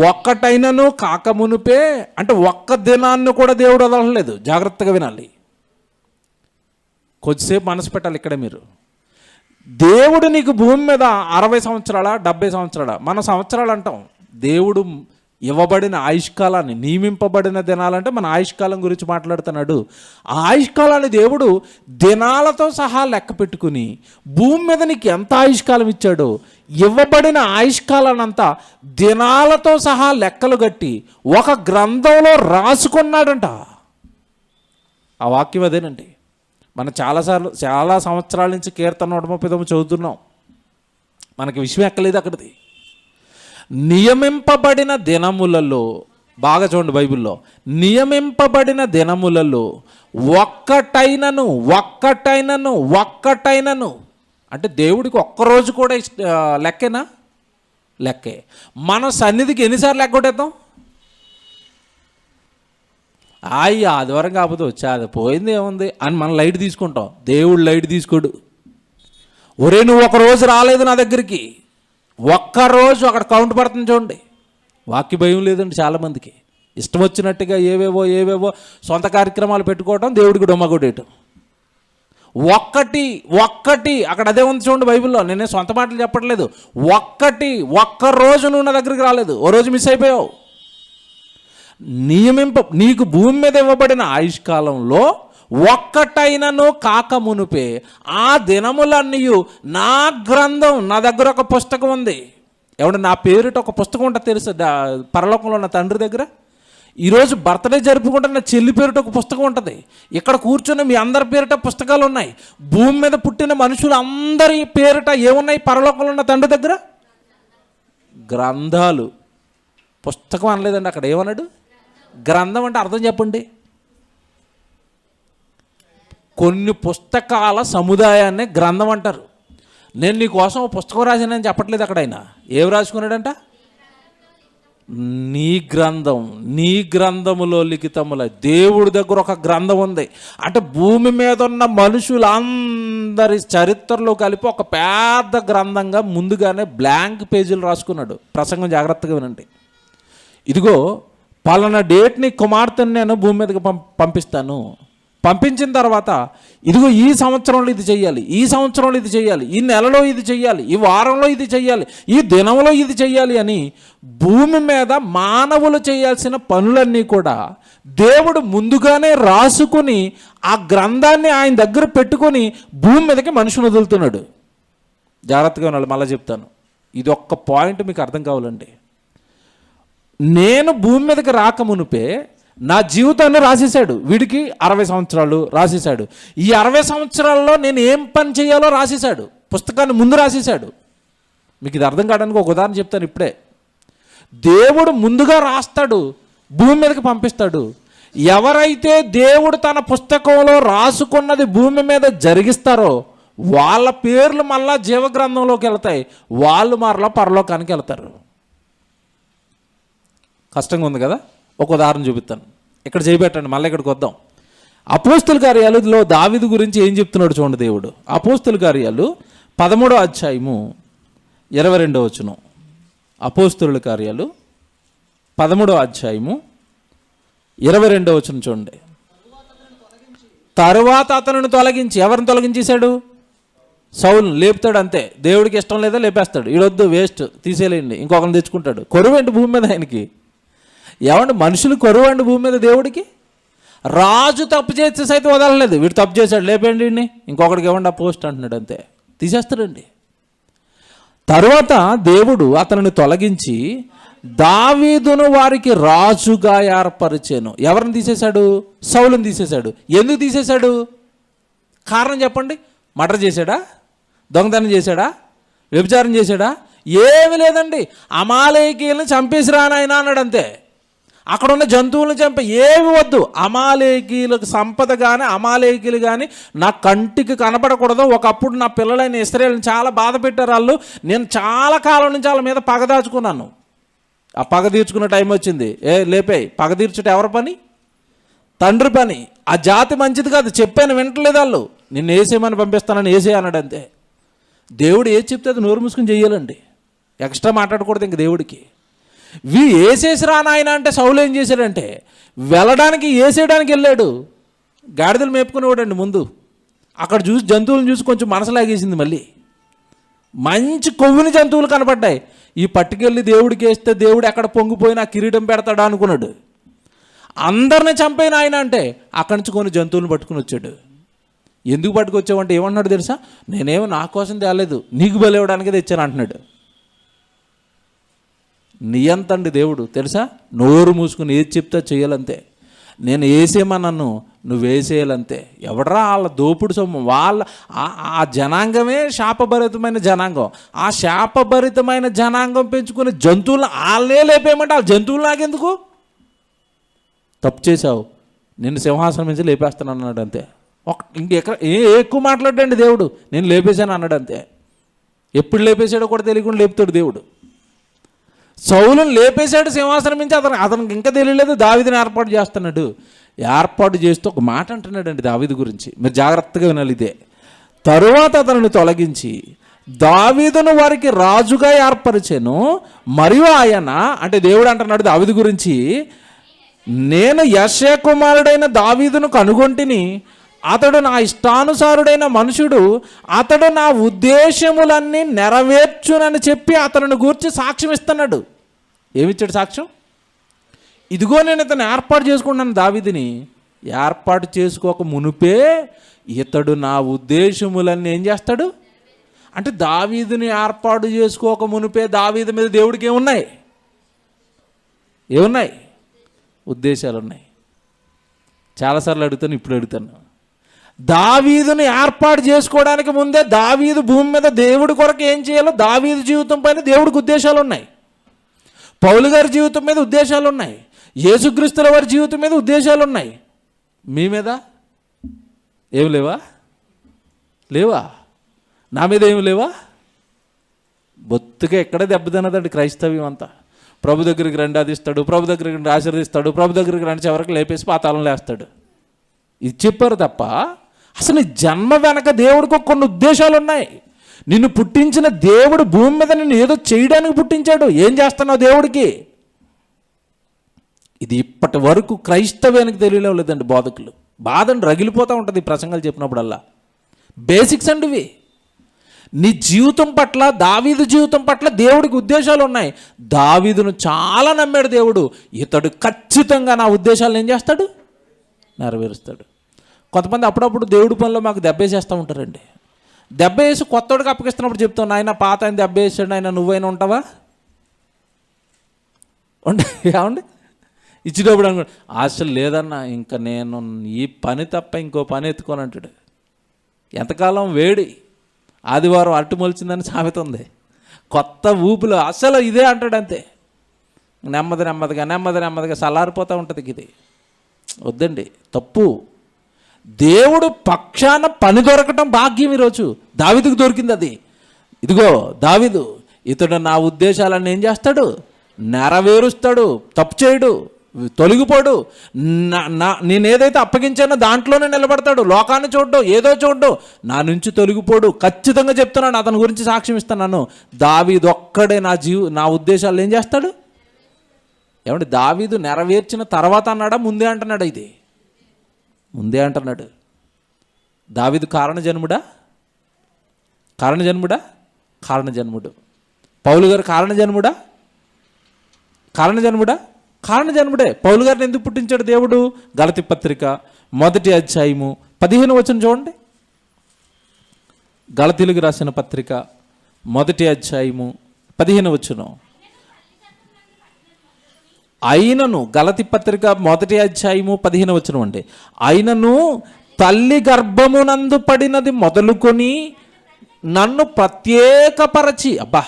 ఒక్కటైనను కాకమునుపే, అంటే ఒక్క దినాన్ని కూడా దేవుడు వదలలేదు. జాగ్రత్తగా వినాలి, కొద్దిసేపు మనసు పెట్టాలి ఇక్కడే మీరు. దేవుడు నీకు భూమి మీద 60 సంవత్సరాల 70 సంవత్సరాల, మన సంవత్సరాలు అంటాం. దేవుడు ఇవ్వబడిన ఆయుష్కాలాన్ని, నియమింపబడిన దినాలంటే మన ఆయుష్కాలం గురించి మాట్లాడుతున్నాడు. ఆ ఆయుష్కాలాన్ని దేవుడు దినాలతో సహా లెక్క పెట్టుకుని భూమి మీద నీకు ఎంత ఆయుష్కాలం ఇచ్చాడో ఇవ్వబడిన ఆయుష్కాలాన్నంతా దినాలతో సహా లెక్కలు కట్టి ఒక గ్రంథంలో రాసుకున్నాడంట. ఆ వాక్యం అదేనండి. మనం చాలా సంవత్సరాల నుంచి కీర్తన 139 చదువుతున్నాం. మనకి విషయం ఎక్కలేదు అక్కడిది. నియమింపబడిన దినములలో, బాగా చూడండి బైబిల్లో, నియమింపబడిన దినములలో ఒక్కటైనను అంటే దేవుడికి ఒక్కరోజు కూడా లెక్కేనా? లెక్కే. మన సన్నిధికి ఎన్నిసార్లు లెక్కొట్టేద్దాం? ఆదివారం కాకపోతే వచ్చా, అది పోయింది ఏముంది అని మనం లైట్ తీసుకుంటాం. దేవుడు లైట్ తీసుకోడు. ఒరే నువ్వు ఒకరోజు రాలేదు నా దగ్గరికి, ఒక్కరోజు అక్కడ కౌంట్ పడుతుంది చూడండి. వాక్య భయం లేదండి చాలామందికి. ఇష్టం వచ్చినట్టుగా ఏవేవో సొంత కార్యక్రమాలు పెట్టుకోవటం, దేవుడికి డొమ్మ కొట్టేయటం. ఒక్కటి అక్కడ అదే ఉంది చూడండి బైబిల్లో. నేనే సొంత మాటలు చెప్పట్లేదు. ఒక్కరోజు నువ్వు నా దగ్గరికి రాలేదు, ఓ రోజు మిస్ అయిపోయావు. నీకు భూమి మీద ఇవ్వబడిన ఆయుష్కాలంలో ఒక్కటైనను కాకమునుపే ఆ దినములన్నీ నా గ్రంథం, నా దగ్గర ఒక పుస్తకం ఉంది. ఏమంటే నా పేరిట ఒక పుస్తకం ఉంటుంది తెలుసు పరలోకంలో ఉన్న తండ్రి దగ్గర. ఈరోజు బర్త్డే జరుపుకుంటున్న చెల్లి పేరిట ఒక పుస్తకం ఉంటుంది. ఇక్కడ కూర్చొని మీ అందరి పేరిట పుస్తకాలు ఉన్నాయి. భూమి మీద పుట్టిన మనుషులు అందరి పేరిట ఏమున్నాయి పరలోకంలో ఉన్న తండ్రి దగ్గర? గ్రంథాలు. పుస్తకం అనలేదండి అక్కడ. ఏమన్నాడు? గ్రంథం అంటే అర్థం చెప్పండి. కొన్ని పుస్తకాల సముదాయాన్ని గ్రంథం అంటారు. నేను నీకోసం ఒక పుస్తకం రాశానని చెప్పట్లేదు అక్కడ. ఆయన ఏం రాసుకున్నాడంట? నీ గ్రంథములో లిఖితముల. దేవుడి దగ్గర ఒక గ్రంథం ఉంది. అంటే భూమి మీద ఉన్న మనుషులందరి చరిత్రలో కలిపి ఒక పెద్ద గ్రంథంగా ముందుగానే బ్లాంక్ పేజీలు రాసుకున్నాడు. ప్రసంగం జాగ్రత్తగా వినండి. ఇదిగో పలానా డేట్ నీ కుమార్తెను నేను భూమి మీదకి పంపిస్తాను. పంపించిన తర్వాత ఇదిగో ఈ సంవత్సరంలో ఇది చెయ్యాలి, ఈ సంవత్సరంలో ఇది చెయ్యాలి, ఈ నెలలో ఇది చెయ్యాలి, ఈ వారంలో ఇది చెయ్యాలి, ఈ దినంలో ఇది చెయ్యాలి అని భూమి మీద మానవులు చేయాల్సిన పనులన్నీ కూడా దేవుడు ముందుగానే రాసుకుని ఆ గ్రంథాన్ని ఆయన దగ్గర పెట్టుకొని భూమి మీదకి మనుషుని వదులుతున్నాడు. జాగ్రత్తగా ఉన్నాడు. మళ్ళీ చెప్తాను, ఇది ఒక్క పాయింట్ మీకు అర్థం కావాలండి. నేను భూమి మీదకి రాకమునుపే నా జీవితాన్ని రాసేసాడు. వీడికి 60 సంవత్సరాలు రాసేసాడు. ఈ 60 సంవత్సరాల్లో నేను ఏం పని చేయాలో రాసేసాడు. పుస్తకాన్ని ముందు రాసేసాడు. మీకు ఇది అర్థం కావడానికి ఒక ఉదాహరణ చెప్తాను ఇప్పుడే. దేవుడు ముందుగా రాస్తాడు, భూమి మీదకి పంపిస్తాడు. ఎవరైతే దేవుడు తన పుస్తకంలో రాసుకున్నది భూమి మీద జరిగిస్తారో వాళ్ళ పేర్లు మళ్ళా జీవగ్రంథంలోకి వెళ్తాయి. వాళ్ళు మరలా పరలోకానికి వెళ్తారు. కష్టంగా ఉంది కదా? ఒక ఉదాహరణ చూపిస్తాను. ఇక్కడ చేయబెట్టండి, మళ్ళీ ఇక్కడికి వద్దాం. అపోస్తుల కార్యాలులో దావీదు గురించి ఏం చెప్తున్నాడు చూడండి దేవుడు. అపోస్తుల కార్యాలు 13వ అధ్యాయము 22వ వచనం. అపోస్తుల కార్యాలు 13వ అధ్యాయము 22వ వచనం చూడండి. తరువాత అతను తొలగించి, ఎవరిని తొలగించేశాడు? సౌలును లేపుతాడు అంతే. దేవుడికి ఇష్టం లేదా లేపేస్తాడు. ఈడొద్దు, వేస్ట్, తీసేయండి, ఇంకొకరిని తెచ్చుకుంటాడు. కొరువండి భూమి మీద ఆయనకి. ఏమండి, మనుషులు కొరువండి భూమి మీద దేవుడికి. రాజు తప్పు చేస్తే సైతం వదలలేదు. వీడు తప్పు చేశాడు, లేపేయండి వీడిని, ఇంకొకడికి ఇవ్వండి ఆ పోస్ట్ అంటున్నాడు, అంతే, తీసేస్తాడండి. తరువాత దేవుడు అతనిని తొలగించి దావీదును వారికి రాజుగా ఏర్పరిచాను. ఎవరిని తీసేశాడు? సౌలుని తీసేశాడు. ఎందుకు తీసేశాడు? కారణం చెప్పండి. మర్డర్ చేశాడా? దొంగతనం చేశాడా? వ్యభిచారం చేశాడా? ఏమి లేదండి. అమాలేకీయులను చంపేసి రానాయన అన్నాడు, అంతే. అక్కడ ఉన్న జంతువులను చంపే, ఏమి వద్దు, అమాలేకీయులకు సంపద కానీ అమాలేకీయులు కానీ నా కంటికి కనపడకూడదు. ఒకప్పుడు నా పిల్లలైన ఇశ్రాయేలుని చాలా బాధ పెట్టారు వాళ్ళు. నేను చాలా కాలం నుంచి వాళ్ళ మీద పగ దాచుకున్నాను. ఆ పగ తీర్చుకున్న టైం వచ్చింది. లేపే, పగ తీర్చుట ఎవరి పని? తండ్రి పని. ఆ జాతి మంచిది కాదు, చెప్పాను, వింటలేదు వాళ్ళు. నిన్ను వేసేయమని పంపిస్తానని వేసే అన్నాడు, అంతే. దేవుడు ఏది చెప్తే అది నోరు మూసుకుని చెయ్యాలండి. ఎక్స్ట్రా మాట్లాడకూడదు ఇంక దేవుడికి. వేసేసి రానాయన అంటే సౌలు ఏం చేశాడంటే వెళ్ళడానికి వేసేయడానికి వెళ్ళాడు. గాడిదలు మేపుకునేవాడండి ముందు. అక్కడ చూసి జంతువులను చూసి కొంచెం మనసు లాగేసింది. మళ్ళీ మంచి కొవ్వుని జంతువులు కనపడ్డాయి. ఈ పట్టుకెళ్ళి దేవుడికి వేస్తే దేవుడు ఎక్కడ పొంగిపోయినా కిరీటం పెడతాడా అనుకున్నాడు. అందరిని చంపైన ఆయన అంటే అక్కడి నుంచి కొన్ని జంతువులను పట్టుకుని వచ్చాడు. ఎందుకు పట్టుకొచ్చావంటే ఏమన్నాడు తెలుసా? నేనేమో నా కోసం తేలేదు, నీకు బలివ్వడానికే తెచ్చాను అంటున్నాడు. నియంతండి దేవుడు తెలుసా. నోరు మూసుకుని ఏది చెప్తా చేయాలంతే. నేను వేసేయమన్నాను, నువ్వు వేసేయాలంతే. ఎవడరా వాళ్ళ దోపుడు సొమ్ము, వాళ్ళ ఆ జనాంగమే శాపభరితమైన జనాంగం. ఆ శాపభరితమైన జనాంగం పెంచుకునే జంతువులను వాళ్ళే లేపేయమంటే వాళ్ళ జంతువులు నాకెందుకు? తప్పు చేశావు, నిన్ను సింహాసనం నుంచి లేపేస్తాను అన్నాడు, అంతే. ఇంకెక్కడ ఎక్కువ మాట్లాడండి దేవుడు. నేను లేపేశాను అన్నాడు, అంతే. ఎప్పుడు లేపేశాడో కూడా తెలియకుండా లేపుతాడు దేవుడు. సౌలును లేపేశాడు సింహాసనం నుంచి. అతనికి ఇంకా తెలియలేదు. దావీదుని ఏర్పాటు చేస్తున్నాడు. ఏర్పాటు చేస్తూ ఒక మాట అంటున్నాడు అండి దావీదు గురించి. మీరు జాగ్రత్తగా వినాలి ఇదే. తరువాత అతనిని తొలగించి దావీదును వారికి రాజుగా ఏర్పరిచాను. మరియు ఆయన అంటే దేవుడు అంటున్నాడు దావీదు గురించి, నేను యెషయా కుమారుడైన దావీదును కనుగొంటిని. అతడు నా ఇష్టానుసారుడైన మనుషుడు. అతడు నా ఉద్దేశములన్నీ నెరవేర్చునని చెప్పి అతనిని గూర్చి సాక్ష్యం ఇస్తున్నాడు. ఏమిచ్చాడు సాక్ష్యం? ఇదిగో నేను ఇతను ఏర్పాటు చేసుకున్నాను దావీదుని. ఏర్పాటు చేసుకోక మునుపే ఇతడు నా ఉద్దేశములన్నీ ఏం చేస్తాడు అంటే, దావీదుని ఏర్పాటు చేసుకోక మునుపే దావీదు మీద దేవుడికి ఏమున్నాయి? ఉద్దేశాలు ఉన్నాయి. చాలాసార్లు అడుగుతాను, ఇప్పుడు అడుగుతాను. దావీదుని ఏర్పాటు చేసుకోవడానికి ముందే దావీదు భూమి మీద దేవుడి కొరకు ఏం చేయాలో దావీదు జీవితం పైన దేవుడికి ఉద్దేశాలు ఉన్నాయి. పౌలు గారి జీవితం మీద ఉద్దేశాలు ఉన్నాయి. యేసుక్రీస్తుల వారి జీవితం మీద ఉద్దేశాలు ఉన్నాయి. మీ మీద ఏమి లేవా? నా మీద ఏమి లేవా? బొత్తుగా ఎక్కడ దెబ్బతిన్నదండి క్రైస్తవ్యం అంతా. ప్రభు దగ్గరికి రండి అది ఇస్తాడు, ప్రభు దగ్గరికి రండి ఆశీర్వదిస్తాడు, ప్రభు దగ్గరికి రండి చివరికి లేపేసి పాతాళంలో వేస్తాడు. ఇది చెప్పారు తప్ప అసలు జన్మ వెనక దేవుడికి కొన్ని ఉద్దేశాలు ఉన్నాయి. నిన్ను పుట్టించిన దేవుడు భూమి మీద నిన్ను ఏదో చేయడానికి పుట్టించాడు. ఏం చేస్తున్నావు దేవుడికి? ఇది ఇప్పటి వరకు క్రైస్తవ్యానికి తెలియలేదండి బోధకులు. బాధని రగిలిపోతూ ఉంటుంది ఈ ప్రసంగాలు చెప్పినప్పుడల్లా. బేసిక్స్ అండి ఇవి. నీ జీవితం పట్ల, దావీదు జీవితం పట్ల దేవుడికి ఉద్దేశాలు ఉన్నాయి. దావీదును చాలా నమ్మాడు దేవుడు. ఇతడు ఖచ్చితంగా నా ఉద్దేశాలను ఏం చేస్తాడు? నెరవేరుస్తాడు. కొంతమంది అప్పుడప్పుడు దేవుడి పనిలో మాకు దెబ్బేసేస్తూ ఉంటారండి. దెబ్బ వేసి కొత్తోడికి అప్పగిస్తున్నప్పుడు చెప్తాను, నాయన పాత ఆయన దెబ్బ వేసాడు, ఆయన నువ్వైనా ఉంటావా? ఏమండి ఇచ్చేటప్పుడు అనుకో, అసలు లేదన్నా ఇంకా నేను ఈ పని తప్ప ఇంకో పని ఎత్తుకొని అంటాడు. ఎంతకాలం వేడి, ఆదివారం అట్టు మొలిచిందని సామెత ఉంది. కొత్త ఊపులో అసలు ఇదే అంటాడు, అంతే. నెమ్మదిగా చల్లారిపోతూ ఉంటుంది. ఇది వద్దండి, తప్పు. దేవుడు పక్షాన పని దొరకటం భాగ్యం. ఈరోజు దావీదుకు దొరికింది అది. ఇదిగో దావీదు, ఇతడు నా ఉద్దేశాలన్నీ ఏం చేస్తాడు? నెరవేరుస్తాడు. తప్పు చేయడు, తొలగిపోడు. నేను ఏదైతే అప్పగించానో దాంట్లోనే నిలబడతాడు. లోకాన్ని చూడ్డు, ఏదో చూడ్డు, నా నుంచి తొలగిపోడు. ఖచ్చితంగా చెప్తున్నాను, అతని గురించి సాక్ష్యం ఇస్తున్నాను. దావీదు ఒక్కడే నా ఉద్దేశాలు ఏం చేస్తాడు? ఏమంటే దావీదు నెరవేర్చిన తర్వాత అన్నాడా, ముందే అంటున్నాడా? ఇది ముందే అంటున్నాడు. దావీదు కారణ జన్ముడా? కారణజన్ముడా? కారణజన్ముడు. పౌలు గారు కారణజన్ముడా? కారణజన్ముడే. పౌలు గారిని ఎందుకు పుట్టించాడు దేవుడు? గలతీ పత్రిక 1వ అధ్యాయము 15వ వచనం చూడండి. గలతీలకు రాసిన పత్రిక 1వ అధ్యాయము 15వ వచనం. అయినను, గలతీ పత్రిక 1వ అధ్యాయము 15వ వచనం అండి. అయినను తల్లి గర్భమునందు పడినది మొదలుకొని నన్ను ప్రత్యేకపరచి, అబ్బా,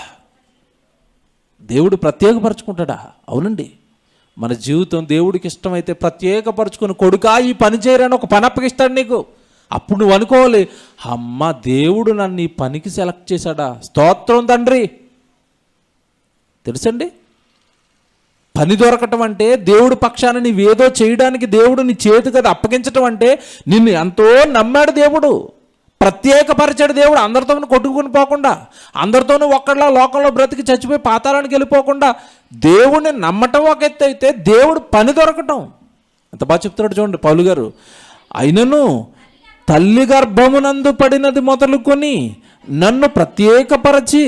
దేవుడు ప్రత్యేకపరచుకుంటాడా? అవునండి. మన జీవితం దేవుడికి ఇష్టమైతే ప్రత్యేకపరచుకుని, కొడుకా ఈ పని చేయరని ఒక పని అప్పగిస్తాడు నీకు. అప్పుడు నువ్వు అనుకోవాలి, అమ్మ దేవుడు నన్ను ఈ పనికి సెలెక్ట్ చేశాడా, స్తోత్రం తండ్రి. తెలుసండి, పని దొరకటం అంటే దేవుడి పక్షాన నీవేదో చేయడానికి దేవుడు నీ చేతి కదా అప్పగించటం అంటే నిన్ను ఎంతో నమ్మాడు దేవుడు, ప్రత్యేకపరిచాడు దేవుడు. అందరితోనూ కొట్టుకుని పోకుండా, అందరితోనూ ఒక్కళ్ళ లోకంలో బ్రతికి చచ్చిపోయి పాతాళానికి వెళ్ళిపోకుండా దేవుడిని నమ్మటం ఒక ఎత్తు అయితే, దేవుడు పని దొరకటం ఎంత బాగా చెప్తున్నాడు చూడండి పౌలు గారు. అయినను తల్లి గర్భమునందు పడినది మొదలుకొని నన్ను ప్రత్యేకపరచి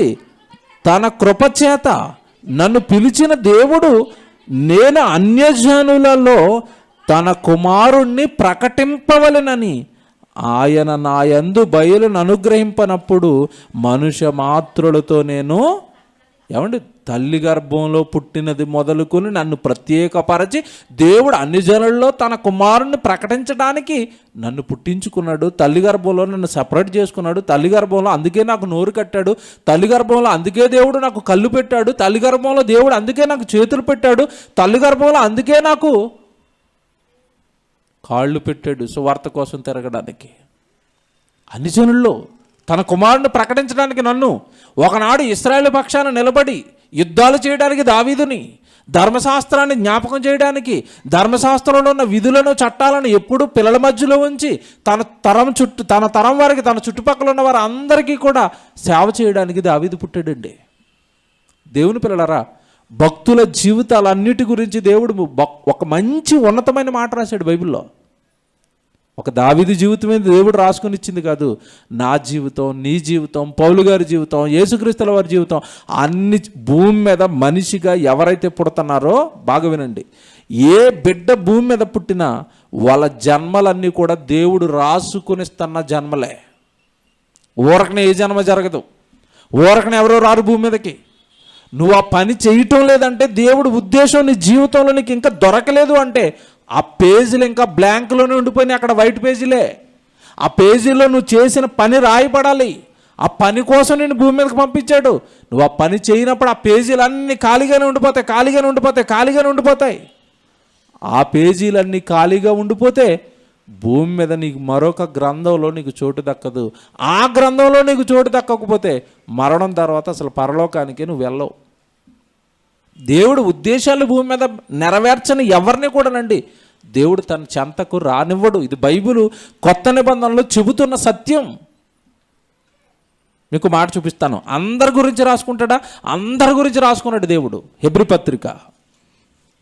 తన కృపచేత నన్ను పిలిచిన దేవుడు, నేను అన్యజనులలో తన కుమారుణ్ణి ప్రకటింపవలెనని ఆయన నా యందు బయలును అనుగ్రహింపనప్పుడు మనుష్య మాత్రులతో నేను, ఏమండి, తల్లి గర్భంలో పుట్టినది మొదలుకొని నన్ను ప్రత్యేకపరచి దేవుడు అన్ని జనుల్లో తన కుమారుణ్ణి ప్రకటించడానికి నన్ను పుట్టించుకున్నాడు. తల్లి గర్భంలో నన్ను సపరేట్ చేసుకున్నాడు. తల్లి గర్భంలో అందుకే నాకు నోరు కట్టాడు. తల్లి గర్భంలో అందుకే దేవుడు నాకు కళ్ళు పెట్టాడు. తల్లి గర్భంలో దేవుడు అందుకే నాకు చేతులు పెట్టాడు. తల్లి గర్భంలో అందుకే నాకు కాళ్ళు పెట్టాడు సువార్త కోసం తిరగడానికి. అన్ని జనుల్లో తన కుమారుని ప్రకటించడానికి నన్ను, ఒకనాడు ఇశ్రాయేలు పక్షాన నిలబడి యుద్ధాలు చేయడానికి దావీదుని, ధర్మశాస్త్రాన్ని జ్ఞాపకం చేయడానికి, ధర్మశాస్త్రంలో ఉన్న విధులను చట్టాలను ఎప్పుడూ పిల్లల మధ్యలో ఉంచి తన తరం వారికి, తన చుట్టుపక్కల ఉన్న వారు అందరికీ కూడా సేవ చేయడానికి దావీదు పుట్టాడండి. దేవుని పిల్లలారా, భక్తుల జీవితాలన్నిటి గురించి దేవుడు ఒక మంచి ఉన్నతమైన మాట రాశాడు బైబిల్లో. ఒక దావీదు జీవితం మీద దేవుడు రాసుకొని ఇచ్చింది కాదు. నా జీవితం, నీ జీవితం, పౌలు గారి జీవితం, యేసుక్రీస్తుల వారి జీవితం, అన్ని భూమి మీద మనిషిగా ఎవరైతే పుడుతున్నారో బాగా వినండి, ఏ బిడ్డ భూమి మీద పుట్టినా వాళ్ళ జన్మలన్నీ కూడా దేవుడు రాసుకొనిస్తున్న జన్మలే. ఊరకనే ఏ జన్మ జరగదు. ఊరకనే ఎవరో రారు భూమి మీదకి. నువ్వు ఆ పని చేయటం లేదంటే దేవుడు ఉద్దేశం నీ జీవితంలో నీకు ఇంకా దొరకలేదు అంటే ఆ పేజీలు ఇంకా బ్లాంక్లోనే ఉండిపోయినాయి, అక్కడ వైట్ పేజీలే. ఆ పేజీలో నువ్వు చేసిన పని రాయబడాలి. ఆ పని కోసం నేను భూమి మీదకి పంపించాడు. నువ్వు ఆ పని చేయనప్పుడు ఆ పేజీలన్నీ ఖాళీగానే ఉండిపోతాయి. ఆ పేజీలన్నీ ఖాళీగా ఉండిపోతే భూమి మీద నీకు మరొక గ్రంథంలో నీకు చోటు దక్కదు. ఆ గ్రంథంలో నీకు చోటు దక్కకపోతే మరణం తర్వాత అసలు పరలోకానికి నువ్వు వెళ్ళవు. దేవుడు ఉద్దేశాలు భూమి మీద నెరవేర్చని ఎవరిని కూడానండి దేవుడు తన చెంతకు రానివ్వడు. ఇది బైబిలు కొత్త నిబంధనలో చెబుతున్న సత్యం. మీకు మాట చూపిస్తాను. అందరి గురించి రాసుకుంటాడా? అందరి గురించి రాసుకున్నాడు దేవుడు. హెబ్రీ పత్రిక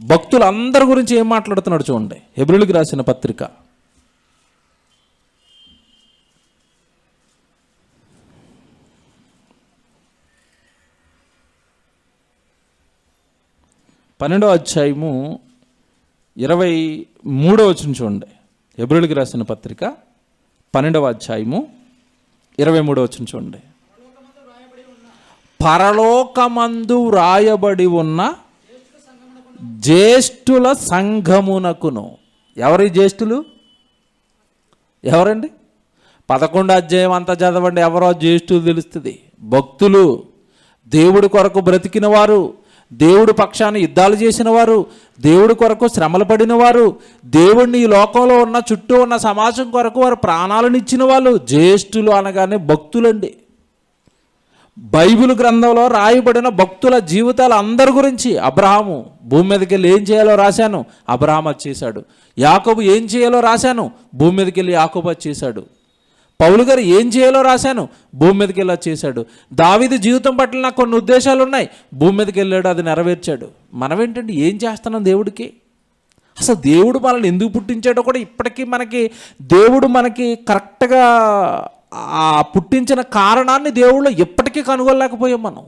భక్తులు అందరి గురించి ఏం మాట్లాడుతున్నాడు చూడండి. హెబ్రీలకు రాసిన పత్రిక 12వ అధ్యాయము 23వ వచనం చూడండి. హెబ్రీయులకు రాసిన పత్రిక 12వ అధ్యాయము 23వ వచనం చూడండి. పరలోకమందు వ్రాయబడి ఉన్న జ్యేష్ఠుల సంఘమునకును. ఎవరి జ్యేష్ఠులు? ఎవరండి? 11వ అధ్యాయం అంతా చదవండి, ఎవరో జ్యేష్ఠులు తెలుస్తుంది. భక్తులు, దేవుడి కొరకు బ్రతికిన వారు, దేవుడి పక్షాన యుద్ధాలు చేసిన వారు, దేవుడి కొరకు శ్రమలు పడిన వారు, దేవుడిని ఈ లోకంలో ఉన్న చుట్టూ ఉన్న సమాజం కొరకు వారు ప్రాణాలను ఇచ్చిన వాళ్ళు జ్యేష్ఠులు అనగానే భక్తులండి. బైబిల్ గ్రంథంలో రాయబడిన భక్తుల జీవితాలు అందరి గురించి. అబ్రహాము భూమి మీదకి వెళ్ళి ఏం చేయాలో రాశాను, అబ్రహాం అది చేశాడు. యాకోబు ఏం చేయాలో రాశాను, భూమి మీదకి వెళ్ళి యాకోబు అది చేశాడు. పౌలు గారు ఏం చేయాలో రాశాను, భూమి మీదకి వెళ్ళి చేశాడు. దావీదు జీవితం పట్ల నాకు కొన్ని ఉద్దేశాలు ఉన్నాయి, భూమి మీదకి వెళ్ళాడు, అది నెరవేర్చాడు. మనం ఏంటంటే ఏం చేస్తున్నాం దేవుడికి? అసలు దేవుడు మనల్ని ఎందుకు పుట్టించాడో కూడా ఇప్పటికీ దేవుడు మనకి కరెక్ట్గా ఆ పుట్టించిన కారణాన్ని దేవుళ్ళు ఎప్పటికీ కనుగొనలేకపోయాం మనం.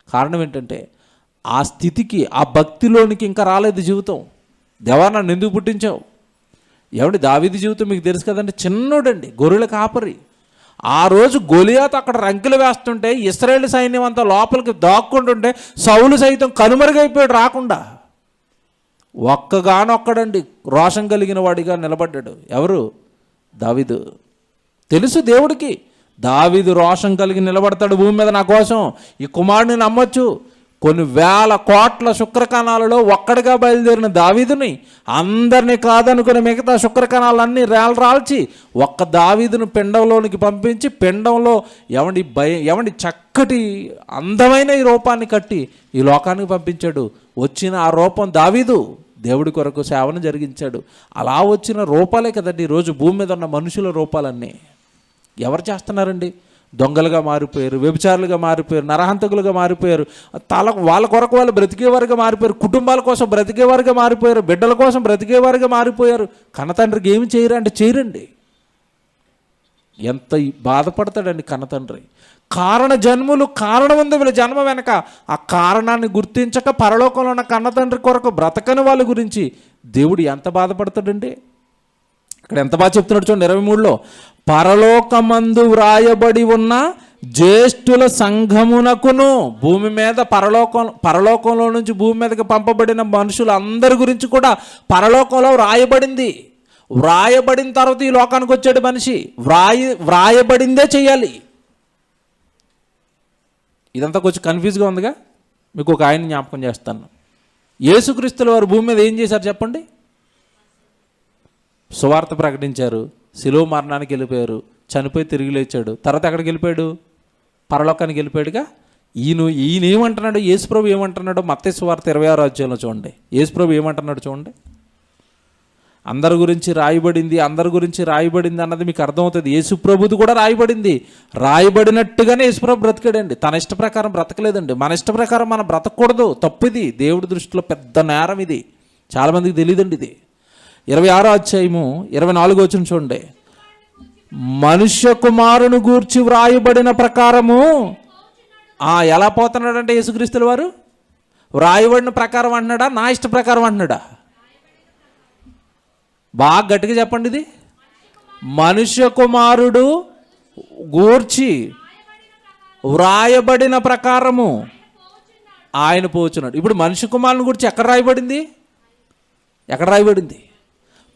కారణం ఏంటంటే ఆ స్థితికి, ఆ భక్తిలోనికి ఇంకా రాలేదు జీవితం. దేవా నన్ను ఎందుకు పుట్టించావు? ఏమండి, దావీదు జీవితం మీకు తెలుసు కదండి, చిన్నోడండి, గొర్రెల కాపరి. ఆ రోజు గొలియాతు అక్కడ రంకెలు వేస్తుంటే ఇశ్రాయేలు సైన్యం అంతా లోపలికి దాక్కుంటుంటే సౌలు సైతం కనుమరుగైపోయాడు, రాకుండా. ఒక్కగానొక్కడండి రోషం కలిగిన వాడిగా నిలబడ్డాడు. ఎవరు? దావీదు. తెలుసు దేవుడికి, దావీదు రోషం కలిగి నిలబడతాడు భూమి మీద నా కోసం, ఈ కుమారుడిని నమ్మొచ్చు. కొన్ని వేల కోట్ల శుక్రకణాలలో ఒక్కడిగా బయలుదేరిన దావీదుని అందరినీ కాదనుకుని మిగతా శుక్రకణాలన్నీ రాల్చి ఒక్క దావీదును పిండంలోనికి పంపించి, పిండంలో ఎవండి చక్కటి అందమైన ఈ రూపాన్ని కట్టి ఈ లోకానికి పంపించాడు. వచ్చిన ఆ రూపం దావీదు దేవుడి కొరకు సేవను జరిగించాడు. అలా వచ్చిన రూపాలే కదండి ఈరోజు భూమి మీద ఉన్న మనుషుల రూపాలన్నీ. ఎవరు చేస్తున్నారండి? దొంగలుగా మారిపోయారు, వ్యభిచారులుగా మారిపోయారు, నరహంతకులుగా మారిపోయారు, వాళ్ళ కొరకు వాళ్ళు బ్రతికేవారుగా మారిపోయారు, కుటుంబాల కోసం బ్రతికేవారుగా మారిపోయారు, బిడ్డల కోసం బ్రతికేవారుగా మారిపోయారు. కన్నతండ్రికి ఏమి చేయరా అంటే చేయరండి. ఎంత బాధపడతాడండి కన్నతండ్రి. కారణ జన్ములు, కారణం ఉంది వీళ్ళ జన్మ వెనక. ఆ కారణాన్ని గుర్తించక పరలోకంలో ఉన్న కన్నతండ్రి కొరకు బ్రతకని వాళ్ళ గురించి దేవుడు ఎంత బాధపడతాడండి. ఇక్కడ ఎంత బాగా చెప్తున్నాడు చూడండి 23లో, పరలోకమందు వ్రాయబడి ఉన్న జ్యేష్ఠుల సంఘమునకును. భూమి మీద పరలోకంలో నుంచి భూమి మీదకి పంపబడిన మనుషులు అందరి గురించి కూడా పరలోకంలో వ్రాయబడింది. వ్రాయబడిన తర్వాత ఈ లోకానికి వచ్చాడు మనిషి. వ్రాయబడిందే చెయ్యాలి. ఇదంతా కొంచెం కన్ఫ్యూజ్గా ఉందిగా. మీకు ఒక ఆయన జ్ఞాపకం చేస్తాను. యేసుక్రీస్తుల వారు భూమి మీద ఏం చేశారు చెప్పండి? సువార్త ప్రకటించారు, శిలువ మరణానికి వెళ్ళిపోయారు, చనిపోయి తిరిగి లేచాడు. తర్వాత ఎక్కడికి వెళ్ళిపోయాడు? పరలోకానికి వెళ్ళిపోయాడుగా. ఈయన ఏమంటున్నాడు? యేసుప్రభు ఏమంటున్నాడు? మత్తయి సువార్త 26వ అధ్యాయంలో చూడండి. యేసుప్రభు ఏమంటున్నాడు చూడండి. అందరి గురించి రాయబడింది, అందరి గురించి రాయబడింది అన్నది మీకు అర్థమవుతుంది. యేసుప్రభుది కూడా రాయబడింది. రాయబడినట్టుగానే యేసుప్రభు బ్రతికాడండి. తన ఇష్ట ప్రకారం బ్రతకలేదండి. మన ఇష్ట ప్రకారం మనం బ్రతకూడదు, తప్పిది. దేవుడి దృష్టిలో పెద్ద నేరం ఇది. చాలామందికి తెలియదండి ఇది. 26వ అధ్యాయము 24వ వచనం చూడండి. మనుష్య కుమారుని గూర్చి వ్రాయబడిన ప్రకారము. ఎలా పోతున్నాడంటే యేసుక్రీస్తుల వారు? వ్రాయబడిన ప్రకారం అంటున్నాడా, నా ఇష్ట ప్రకారం అంటున్నాడా? బాగా గట్టిగా చెప్పండి. ఇది మనుష్య కుమారుడు గూర్చి వ్రాయబడిన ప్రకారము ఆయన పోచున్నాడు. ఇప్పుడు మనుష్య కుమారుని గురించి ఎక్కడ రాయబడింది? ఎక్కడ రాయబడింది?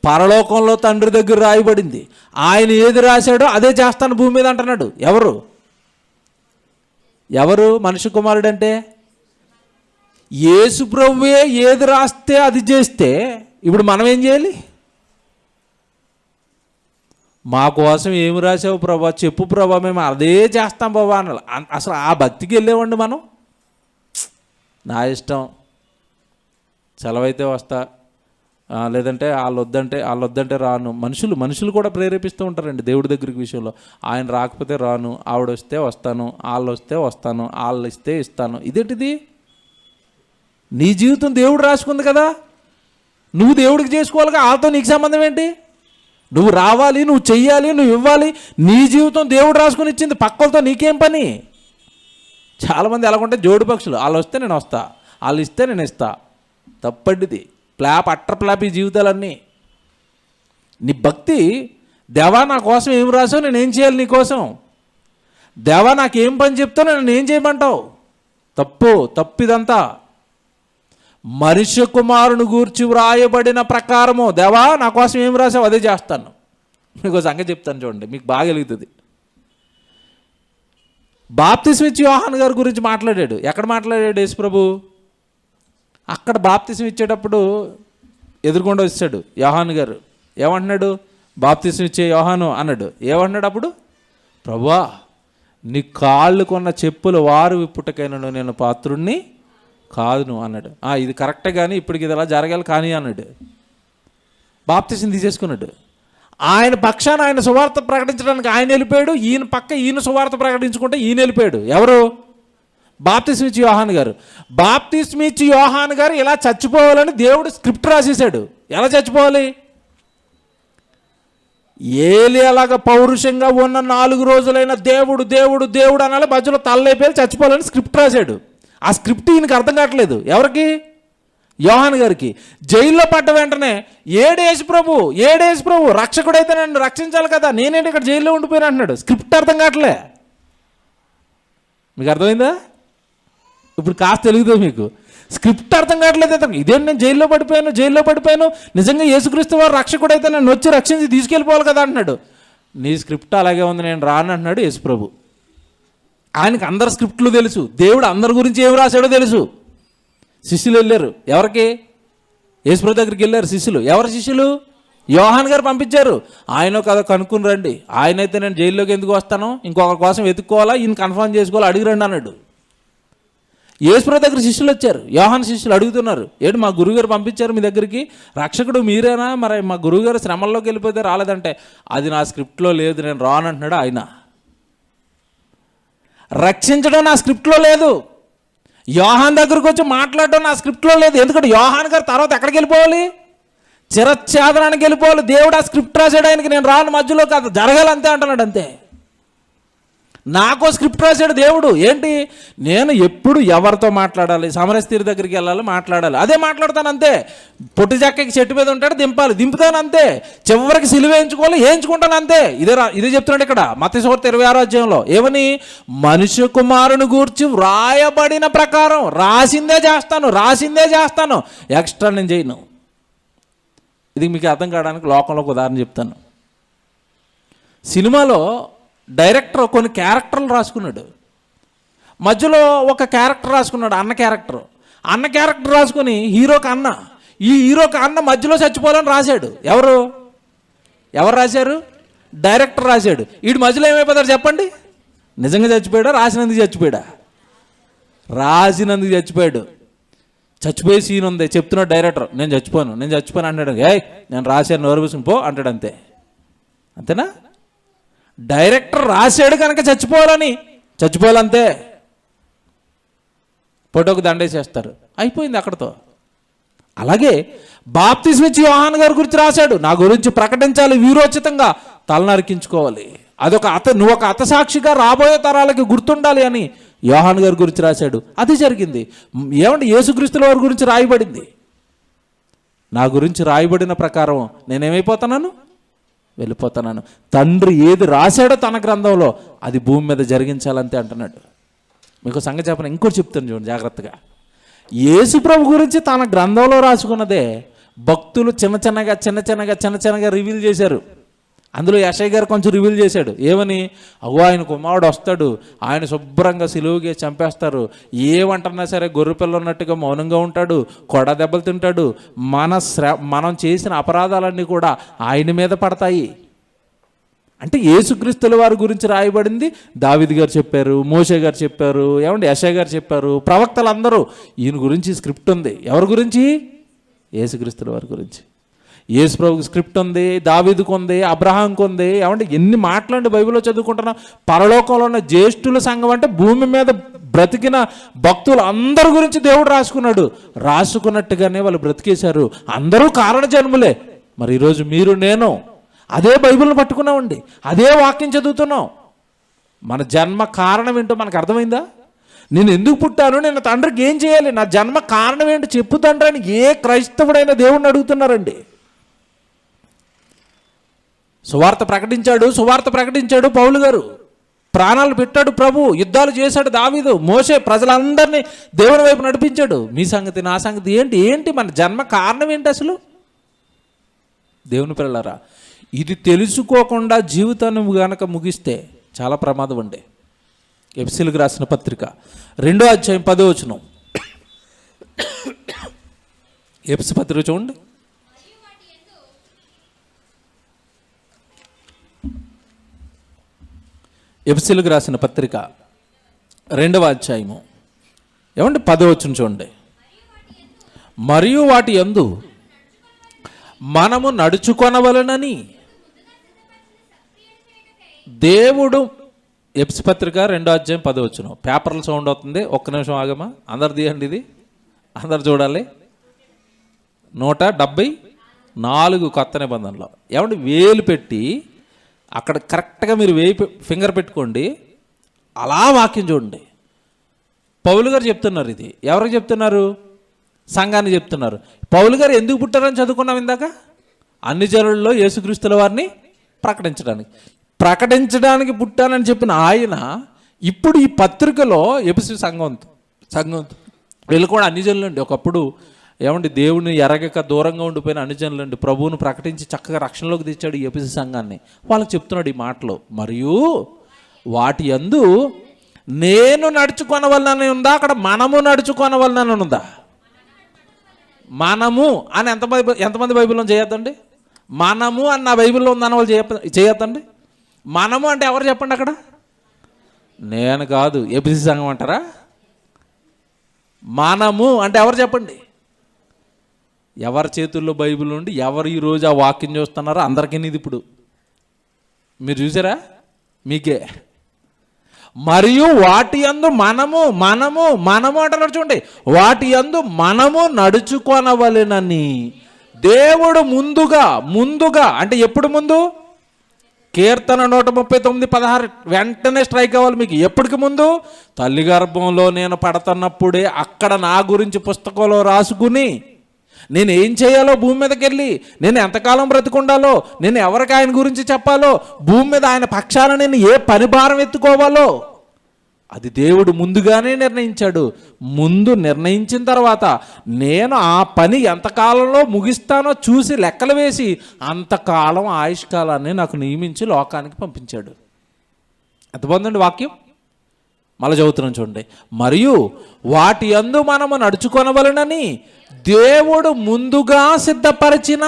పరలోకంలో తండ్రి దగ్గర రాయబడింది. ఆయన ఏది రాశాడో అదే చేస్తాను భూమి మీద అంటున్నాడు. ఎవరు మనుష్య కుమారుడు అంటే? యేసు ప్రభువే ఏది రాస్తే అది చేస్తే ఇప్పుడు మనం ఏం చేయాలి? మా కోసం ఏమి రాసావు ప్రభా, చెప్పు ప్రభా, మేము అదే చేస్తాం బాబా అనాలి. అసలు ఆ భక్తికి వెళ్ళేవండి మనం. నా ఇష్టం, సెలవైతే వస్తా, లేదంటే వాళ్ళొద్దంటే రాను. మనుషులు కూడా ప్రేరేపిస్తూ ఉంటారండి దేవుడి దగ్గరికి విషయంలో. ఆయన రాకపోతే రాను, ఆవిడ వస్తే వస్తాను, వాళ్ళు వస్తే వస్తాను, వాళ్ళు ఇస్తే ఇస్తాను. ఇదేంటిది? నీ జీవితం దేవుడు రాసుకుంది కదా, నువ్వు దేవుడికి చేసుకోవాలిగా. వాళ్ళతో నీకు సంబంధం ఏంటి? నువ్వు రావాలి, నువ్వు చెయ్యాలి, నువ్వు ఇవ్వాలి. నీ జీవితం దేవుడు రాసుకుని ఇచ్చింది, పక్కలతో నీకేం పని? చాలామంది ఎలాగుంటే జోడు పక్షులు. వాళ్ళు వస్తే నేను వస్తా, వాళ్ళు ఇస్తే నేను ఇస్తా. తప్పండిది. అట్టర్ ఈ జీవితాలన్నీ. నీ భక్తి, దేవా నా కోసం ఏం రాసావు, నేనేం చేయాలి నీ కోసం? దేవా నాకేం పని చెప్తావు, నేను ఏం చేయమంటావు? తప్పిదంతా. మనుష్య కుమారుని గూర్చి వ్రాయబడిన ప్రకారము. దేవా నా కోసం ఏం రాసావు అదే చేస్తాను. మీకు సంగతి చెప్తాను చూడండి, మీకు బాగా వెలుగుతుంది. బాప్తిస్మ ఇచ్చి యోహాను గారి గురించి మాట్లాడాడు. ఎక్కడ మాట్లాడాడు యేసుప్రభు? అక్కడ బాప్తిస్మ ఇచ్చేటప్పుడు ఎదురుకుండా వచ్చాడు యోహాను గారు. ఏమంటున్నాడు? బాప్తిస్మ ఇచ్చే యోహాను అన్నాడు. ఏమంటున్నాడు అప్పుడు? ప్రభువా, నీ కాళ్ళు కొన్న చెప్పులు వారు విప్పుటకైనను నేను పాత్రుణ్ణి కాదును అన్నాడు. ఇది కరెక్టే, కానీ ఇప్పటికి ఇది ఎలా జరగాలి కానీ అన్నాడు. బాప్తిస్మ తీసేసుకున్నాడు. ఆయన పక్షాన ఆయన సువార్త ప్రకటించడానికి ఆయన వెళ్ళిపోయాడు. ఈయన సువార్త ప్రకటించుకుంటే ఈయన వెళ్ళిపోయాడు. ఎవరు? బాప్తిస్మ ఇచ్చి యోహాను గారు. బాప్తిస్మ ఇచ్చి యోహాను గారు ఇలా చచ్చిపోవాలని దేవుడు స్క్రిప్ట్ రాసేసాడు. ఎలా చచ్చిపోవాలి? ఏలియాలాగా పౌరుషంగా ఉన్న 4 రోజులైన దేవుడు దేవుడు దేవుడు అనాలి, మధ్యలో తలలేపేసి చచ్చిపోవాలని స్క్రిప్ట్ రాశాడు. ఆ స్క్రిప్ట్ ఈయనకి అర్థం కావట్లేదు. ఎవరికి? యోహాన్ గారికి. జైల్లో పడ్డ వెంటనే ఏడేసు ప్రభు రక్షకుడైతే నన్ను రక్షించాలి కదా, నేనేంటి ఇక్కడ జైల్లో ఉండిపోయినా అంటున్నాడు. స్క్రిప్ట్ అర్థం కావట్లే. మీకు అర్థమైందా? ఇప్పుడు కాస్త తెలుగుతుంది మీకు. స్క్రిప్ట్ అర్థం కావట్లేదు. ఇదేంటి, నేను జైల్లో పడిపోయాను, నిజంగా యేసుక్రీస్తు వారు రక్షకుడైతే నన్ను వచ్చి రక్షించి తీసుకెళ్ళిపోవాలి కదా అంటున్నాడు. నీ స్క్రిప్ట్ అలాగే ఉంది, నేను రాను అంటున్నాడు యేసు ప్రభు. ఆయనకి అందరి స్క్రిప్ట్లు తెలుసు, దేవుడు అందరి గురించి ఏం రాశాడో తెలుసు. శిష్యులు వెళ్ళారు, ఎవరికి? యేసు ప్రభు దగ్గరికి వెళ్ళారు శిష్యులు. ఎవరు శిష్యులు? యోహాన్ గారు పంపించారు. ఆయన కదా కనుక్కుని రండి, ఆయనైతే నేను జైల్లోకి ఎందుకు వస్తాను, ఇంకొకరి కోసం వెతుక్కోవాలా, ఈయన కన్ఫర్మ్ చేసుకోవాలా, అడిగి రండి అన్నాడు. యేసుప్రభు దగ్గర శిష్యులు వచ్చారు, యోహాన్ శిష్యులు అడుగుతున్నారు, ఏంటి మా గురువుగారు పంపించారు మీ దగ్గరికి, రక్షకుడు మీరేనా, మరి మా గురువుగారు శ్రమల్లోకి వెళ్ళిపోతే రాలేదంటే, అది నా స్క్రిప్ట్లో లేదు, నేను రాను అంటున్నాడు ఆయన. రక్షించడం నా స్క్రిప్ట్లో లేదు, యోహాన్ దగ్గరకు వచ్చి మాట్లాడడం నా స్క్రిప్ట్లో లేదు. ఎందుకంటే యోహాన్ గారు తర్వాత ఎక్కడికి వెళ్ళిపోవాలి? చిరఛేదనానికి వెళ్ళిపోవాలి. దేవుడు ఆ స్క్రిప్ట్ రాశాడు ఆయనకి, నేను రాను మధ్యలో కాదు, జరగాలంతే అంటున్నాడు. అంతే, నాకో స్క్రిప్ట్ రాశాడు దేవుడు. ఏంటి? నేను ఎప్పుడు ఎవరితో మాట్లాడాలి, సమరస్త్రీ దగ్గరికి వెళ్ళాలి, మాట్లాడాలి, అదే మాట్లాడతాను అంతే. పొట్టి చక్కకి చెట్టు మీద ఉంటాడు, దింపుతాను అంతే. చివరికి సిలువ వేయించుకుంటాను అంతే. ఇదే చెప్తున్నాడు ఇక్కడ మత్తయి సువార్త 26వ అధ్యాయంలో. ఏమని? మనుష్య కుమారుని గూర్చి వ్రాయబడిన ప్రకారం రాసిందే చేస్తాను, ఎక్స్ట్రా నేను చేయను. ఇది మీకు అర్థం కావడానికి లోకంలో ఒక ఉదాహరణ చెప్తాను. సినిమాలో డైరెక్టర్ కొన్ని క్యారెక్టర్లు రాసుకున్నాడు. మధ్యలో ఒక క్యారెక్టర్ రాసుకున్నాడు, అన్న క్యారెక్టర్ రాసుకుని ఈ హీరోకి అన్న మధ్యలో చచ్చిపోవాలని రాశాడు. ఎవరు రాశారు? డైరెక్టర్ రాశాడు. వీడి మధ్యలో ఏమైపోతారు చెప్పండి? నిజంగా చచ్చిపోయాడా, రాసినందుకు చచ్చిపోయాడు. చచ్చిపోయే సీన్ ఉంది, చెప్తున్నాడు డైరెక్టర్, నేను చచ్చిపోను అంటాడు. నేను రాశాను, నోరు పూసుకుని పో అంటాడు. అంతేనా? డైరెక్టర్ రాశాడు కనుక చచ్చిపోవాలంతే. ఫోటోకు దండేసేస్తారు, అయిపోయింది అక్కడతో. అలాగే బాప్తిస్మ ఇచ్చి యోహాన్ గారి గురించి రాశాడు, నా గురించి ప్రకటించాలి, వీరోచితంగా తల నరికించుకోవాలి, నువ్వు ఒక హతసాక్షిగా రాబోయే తరాలకి గుర్తుండాలి అని యోహాన్ గారి గురించి రాశాడు. అది జరిగింది. ఏమంటే యేసుక్రీస్తుల వారి గురించి రాయబడింది. నా గురించి రాయబడిన ప్రకారం నేనేమైపోతున్నాను? వెళ్ళిపోతున్నాను. తండ్రి ఏది రాశాడో తన గ్రంథంలో అది భూమి మీద జరిగించాలంతే అంటున్నాడు. మీకు సంగతి చెప్పను, ఇంకోటి చెప్తాను చూడండి జాగ్రత్తగా. యేసు ప్రభు గురించి తన గ్రంథంలో రాసుకున్నదే భక్తులు చిన్న చిన్నగా రివీల్ చేశారు. అందులో యెషయా గారు కొంచెం రివీల్ చేశాడు. ఏమని? ఆయన కుమారుడు వస్తాడు, ఆయన శుభ్రంగా సిలువగా చంపేస్తారు, ఏమంటున్నా సరే గొర్రెపిల్ల ఉన్నట్టుగా మౌనంగా ఉంటాడు, కొడ దెబ్బలు తింటాడు, మనం చేసిన అపరాధాలన్నీ కూడా ఆయన మీద పడతాయి. అంటే యేసుక్రీస్తుల వారి గురించి రాయబడింది. దావీదు గారు చెప్పారు, మోషే గారు చెప్పారు, యెషయా గారు చెప్పారు, ప్రవక్తలందరూ. ఈయన గురించి స్క్రిప్ట్ ఉంది. ఎవరి గురించి? యేసుక్రీస్తుల వారి గురించి. యేసు ప్రభుకి స్క్రిప్ట్ ఉంది, దావీదుకు ఉంది, అబ్రహాంకు ఉంది. ఎన్ని మాటలండి బైబిల్లో చదువుకుంటున్నాం. పరలోకంలో ఉన్న జ్యేష్ఠుల సంఘం అంటే భూమి మీద బ్రతికిన భక్తులు అందరి గురించి దేవుడు రాసుకున్నట్టుగానే వాళ్ళు బ్రతికేశారు. అందరూ కారణ జన్ములే. మరి ఈరోజు మీరు నేను అదే బైబిల్ని పట్టుకున్నామండి, అదే వాక్యం చదువుతున్నాం. మన జన్మ కారణం ఏంటో మనకు అర్థమైందా? నేను ఎందుకు పుట్టాను, నేను తండ్రికి ఏం చేయాలి, నా జన్మ కారణం ఏంటో చెప్పు తండ్రి అని ఏ క్రైస్తవుడైన దేవుణ్ణి అడుగుతున్నారండి. సువార్త ప్రకటించాడు పౌలు గారు, ప్రాణాలు పెట్టాడు ప్రభు, యుద్ధాలు చేశాడు దావీదు, మోషే, ప్రజలందరినీ దేవుని వైపు నడిపించాడు. మీ సంగతి నా సంగతి ఏంటి? మన జన్మ కారణం ఏంటి అసలు? దేవుని పిల్లలారా, ఇది తెలుసుకోకుండా జీవితాన్ని గనక ముగిస్తే చాలా ప్రమాదం అండి. ఎఫెసీయులకు రాసిన పత్రిక 2వ అధ్యాయం 10వ వచనం. ఎఫెసీ పత్రిక చూడండి. ఎఫెసీయులకు రాసిన పత్రిక 2వ అధ్యాయము 10వ వచనం చూడండి. మరియు వాటి యందు మనము నడుచుకొనవలెనని దేవుడు. ఎఫెసీ పత్రిక 2వ అధ్యాయం 10వ వచనం. పేపర్లు సౌండ్ అవుతుంది, ఒక్క నిమిషం ఆగమా, అందరు తీయండి, ఇది అందరు చూడాలి. 170 4 కొత్త నిబంధనలో. ఏమంటే వేలు పెట్టి అక్కడ కరెక్ట్గా మీరు ఫింగర్ పెట్టుకోండి, అలా వాక్యం చూడండి. పౌలు గారు చెప్తున్నారు. ఇది ఎవరికి చెప్తున్నారు? సంఘాన్ని చెప్తున్నారు. పౌలు గారు ఎందుకు పుట్టారని చదువుకున్నాం ఇందాక. అన్ని జనులలో యేసుక్రీస్తుల వారిని ప్రకటించడానికి పుట్టానని చెప్పిన ఆయన ఇప్పుడు ఈ పత్రికలో ఎపిసి సంఘం వీళ్ళు కూడా అన్ని జనులండి. ఒకప్పుడు ఏమండి దేవుని ఎరగక దూరంగా ఉండిపోయిన అన్ని జనులండి. ప్రభువును ప్రకటించి చక్కగా రక్షణలోకి తెచ్చాడు ఈ ఎపిసి సంఘాన్ని. వాళ్ళకి చెప్తున్నాడు ఈ మాటలు. మరియు వాటి యందు నేను నడుచుకొనవలనని ఉందా, అక్కడ మనము నడుచుకొనవలనని ఉందా? మనము అని ఎంతమంది బైబిల్లో చేయొద్దండి? మనము అని నా బైబిల్లో ఉందని వాళ్ళు చేయొద్దండి. మనము అంటే ఎవరు చెప్పండి అక్కడ? నేను కాదు, ఎపిసి సంఘం అంటారా? మనము అంటే ఎవరు చెప్పండి? ఎవరి చేతుల్లో బైబిల్ ఉండి ఎవరు ఈరోజు ఆ వాక్యం చూస్తున్నారో అందరికీ ఇది ఇప్పుడు మీరు చూసారా? మీకే. మరియు వాటి యందు మనము అంటున్నాడు చూడండి. వాటి యందు మనము నడుచుకొనవలెనని దేవుడు ముందుగా అంటే ఎప్పుడు ముందు? కీర్తన 139:16 వెంటనే స్ట్రైక్ అవ్వాలి మీకు. ఎప్పటికి ముందు? తల్లి గర్భంలో నేను పడుతున్నప్పుడే అక్కడ నా గురించి పుస్తకంలో రాసుకుని నేను ఏం చేయాలో, భూమి మీదకి వెళ్ళి నేను ఎంతకాలం బ్రతికుండాలో, నేను ఎవరికి ఆయన గురించి చెప్పాలో, భూమి మీద ఆయన పక్షాన నేను ఏ పని భారం ఎత్తుకోవాలో అది దేవుడు ముందుగానే నిర్ణయించాడు. ముందు నిర్ణయించిన తర్వాత నేను ఆ పని ఎంతకాలంలో ముగిస్తానో చూసి లెక్కలు వేసి అంతకాలం ఆయుష్కాలాన్ని నాకు నియమించి లోకానికి పంపించాడు. ఎంతమంది వాక్యం మళ్ళీ చదువుతున్నాం చూడండి. మరియు వాటి యందు మనము నడుచుకొనవలెనని దేవుడు ముందుగా సిద్ధపరిచిన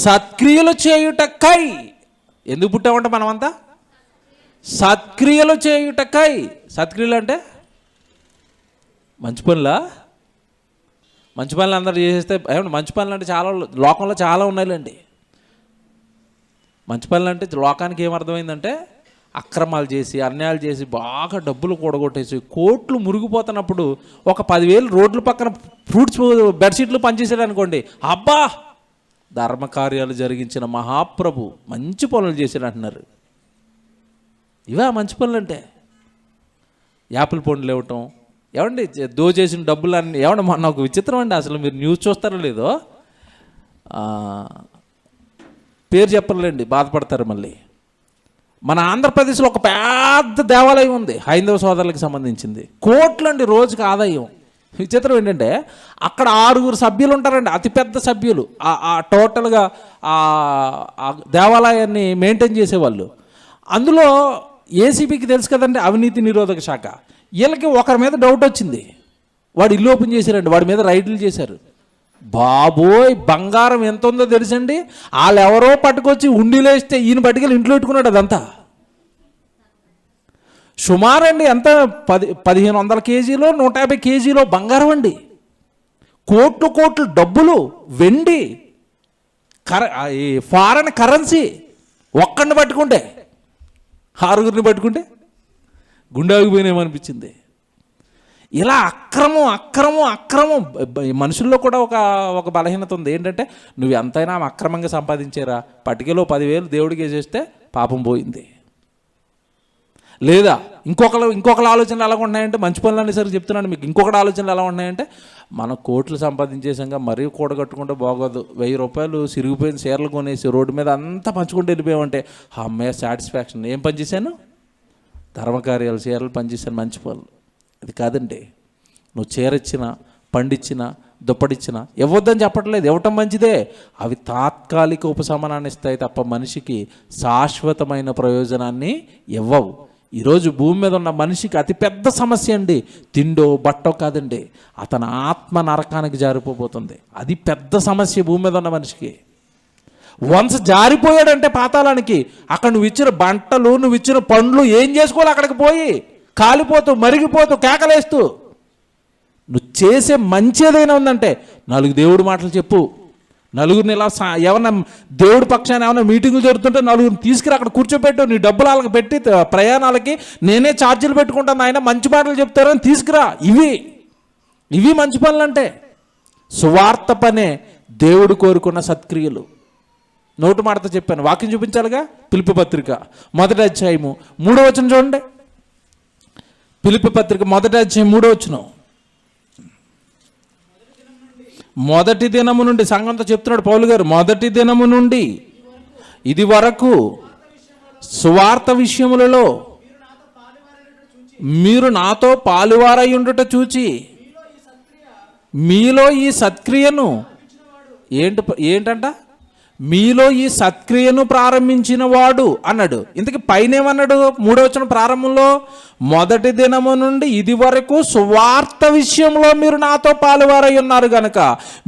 సత్క్రియలు చేయుటకై. ఎందుకు పుట్టామంటే మనమంతా? సత్క్రియలు చేయుటకై. సత్క్రియలు అంటే మంచి పనులా? మంచి పనులు అందరూ చేసేస్తే ఏమంటే మంచి పనులు అంటే చాలా లోకంలో చాలా ఉన్నాయిలేండి. మంచి పనులు అంటే లోకానికి ఏమర్థమైందంటే అక్రమాలు చేసి అన్యాయాలు చేసి బాగా డబ్బులు కూడగొట్టేసి కోట్లు మురిగిపోతున్నప్పుడు ఒక 10,000 రోడ్ల పక్కన ఫ్రూట్స్ బెడ్షీట్లు పనిచేసాడు అనుకోండి, అబ్బా ధర్మకార్యాలు జరిగించిన మహాప్రభు మంచి పనులు చేశాడు అంటున్నారు. ఇవా మంచి పనులు అంటే? యాపిల్ పండ్లు ఇవ్వటం, ఏమండి దోచేసిన డబ్బులు అన్నీ. ఏమండి మొన్న ఒక విచిత్రం అండి, అసలు మీరు న్యూస్ చూస్తారో లేదో, పేరు చెప్పలేండి బాధపడతారు మళ్ళీ. మన ఆంధ్రప్రదేశ్లో ఒక పెద్ద దేవాలయం ఉంది, హైందవ సోదరులకు సంబంధించింది. కోట్లండి రోజుకి ఆదాయం. విచిత్రం ఏంటంటే అక్కడ 6 సభ్యులు ఉంటారండి, అతిపెద్ద సభ్యులు. ఆ టోటల్గా ఆ దేవాలయాన్ని మెయింటైన్ చేసేవాళ్ళు. అందులో ఏసీబీకి తెలుసు కదండి, అవినీతి నిరోధక శాఖ. వీళ్ళకి ఒకరి మీద డౌట్ వచ్చింది, వాడు ఇల్లు ఓపెన్ చేశారండి, వాడి మీద రైడ్లు చేశారు. బాబోయ్ బంగారం ఎంత ఉందో తెలుసండి. వాళ్ళు ఎవరో పట్టుకొచ్చి ఉండిలేస్తే ఈయన పట్టుకెళ్ళి ఇంట్లో పెట్టుకున్నాడు. అదంతా సుమారు అండి ఎంత 1,500 కేజీలో 150 కేజీలో బంగారం అండి. కోట్లు డబ్బులు, వెండి, ఫారెన్ కరెన్సీ. ఒక్కడిని పట్టుకుంటే 6 పట్టుకుంటే గుండె ఆగిపోయినామనిపించింది. ఇలా అక్రమం మనుషుల్లో కూడా ఒక బలహీనత ఉంది. ఏంటంటే నువ్వు ఎంతైనా అక్రమంగా సంపాదించారా, పట్టికలో 10,000 దేవుడికి వేసేస్తే పాపం పోయింది. లేదా ఇంకొకళ్ళ ఆలోచనలు ఎలా ఉన్నాయంటే, మంచి పనులు అనేసరికి చెప్తున్నాను మీకు, ఇంకొకటి ఆలోచనలు ఎలా ఉన్నాయంటే, మనం కోట్లు సంపాదించేసాక మరీ కూడగట్టుకుంటే బాగోదు, 1,000 రూపాయలు సిరిగిపోయిన చీరలు కొనేసి రోడ్డు మీద అంతా పంచుకుంటూ వెళ్ళిపోయామంటే అమ్మాయి సాటిస్ఫాక్షన్. ఏం పనిచేశాను? ధర్మకార్యాలు, చీరలు పనిచేశాను, మంచి పనులు. అది కాదండి. నువ్వు చీరచ్చినా, పండిచ్చినా, దుప్పటిచ్చినా ఇవ్వద్దని చెప్పట్లేదు, ఇవ్వటం మంచిదే. అవి తాత్కాలిక ఉపశమనాన్ని ఇస్తాయి తప్ప మనిషికి శాశ్వతమైన ప్రయోజనాన్ని ఇవ్వవు. ఈరోజు భూమి మీద ఉన్న మనిషికి అతిపెద్ద సమస్య అండి తిండో బట్టో కాదండి, అతని ఆత్మ నరకానికి జారిపోతుంది. అది పెద్ద సమస్య భూమి మీద ఉన్న మనిషికి. వన్స్ జారిపోయాడంటే పాతాళానికి, అక్కడ నువ్వు ఇచ్చిన బట్టలు, నువ్వు ఇచ్చిన పండ్లు ఏం చేసుకోవాలి? అక్కడికి పోయి కాలిపోతూ, మరిగిపోతూ, కేకలేస్తూ. నువ్వు చేసే మంచి ఏదైనా ఉందంటే 4 దేవుడి మాటలు చెప్పు. నలుగురిని ఇలా ఏమన్నా దేవుడి పక్షాన్ని ఏమైనా మీటింగులు జరుగుతుంటే 4 తీసుకురా, అక్కడ కూర్చోబెట్టు, నీ డబ్బులు వాళ్ళకి పెట్టి ప్రయాణాలకి నేనే ఛార్జీలు పెట్టుకుంటాను, ఆయన మంచి మాటలు చెప్తారని తీసుకురా. ఇవి మంచి పనులు అంటే. సువార్త పనే దేవుడు కోరుకున్న సత్క్రియలు. నోటు మాటతో చెప్పాను, వాక్యం చూపించాలిగా. ఫిలిప్పీ పత్రిక 1వ అధ్యాయము 3వ వచనం చూడండి. ఫిలిప్పీ పత్రిక 1వ అధ్యాయం 3వ వచనం. మొదటి దినము నుండి, సంఘంతో చెప్తున్నాడు పౌలు గారు, మొదటి దినము నుండి ఇది వరకు సువార్త విషయములలో మీరు నాతో పాలువారై ఉండుట చూచి మీలో ఈ సత్క్రియను ఏంటంట మీలో ఈ సత్క్రియను ప్రారంభించిన వాడు అన్నాడు. ఇంతకీ పైన ఏమన్నాడు? 3వ వచనం ప్రారంభంలో, మొదటి దినము నుండి ఇది వరకు సువార్త విషయంలో మీరు నాతో పాలువారై ఉన్నారు గనక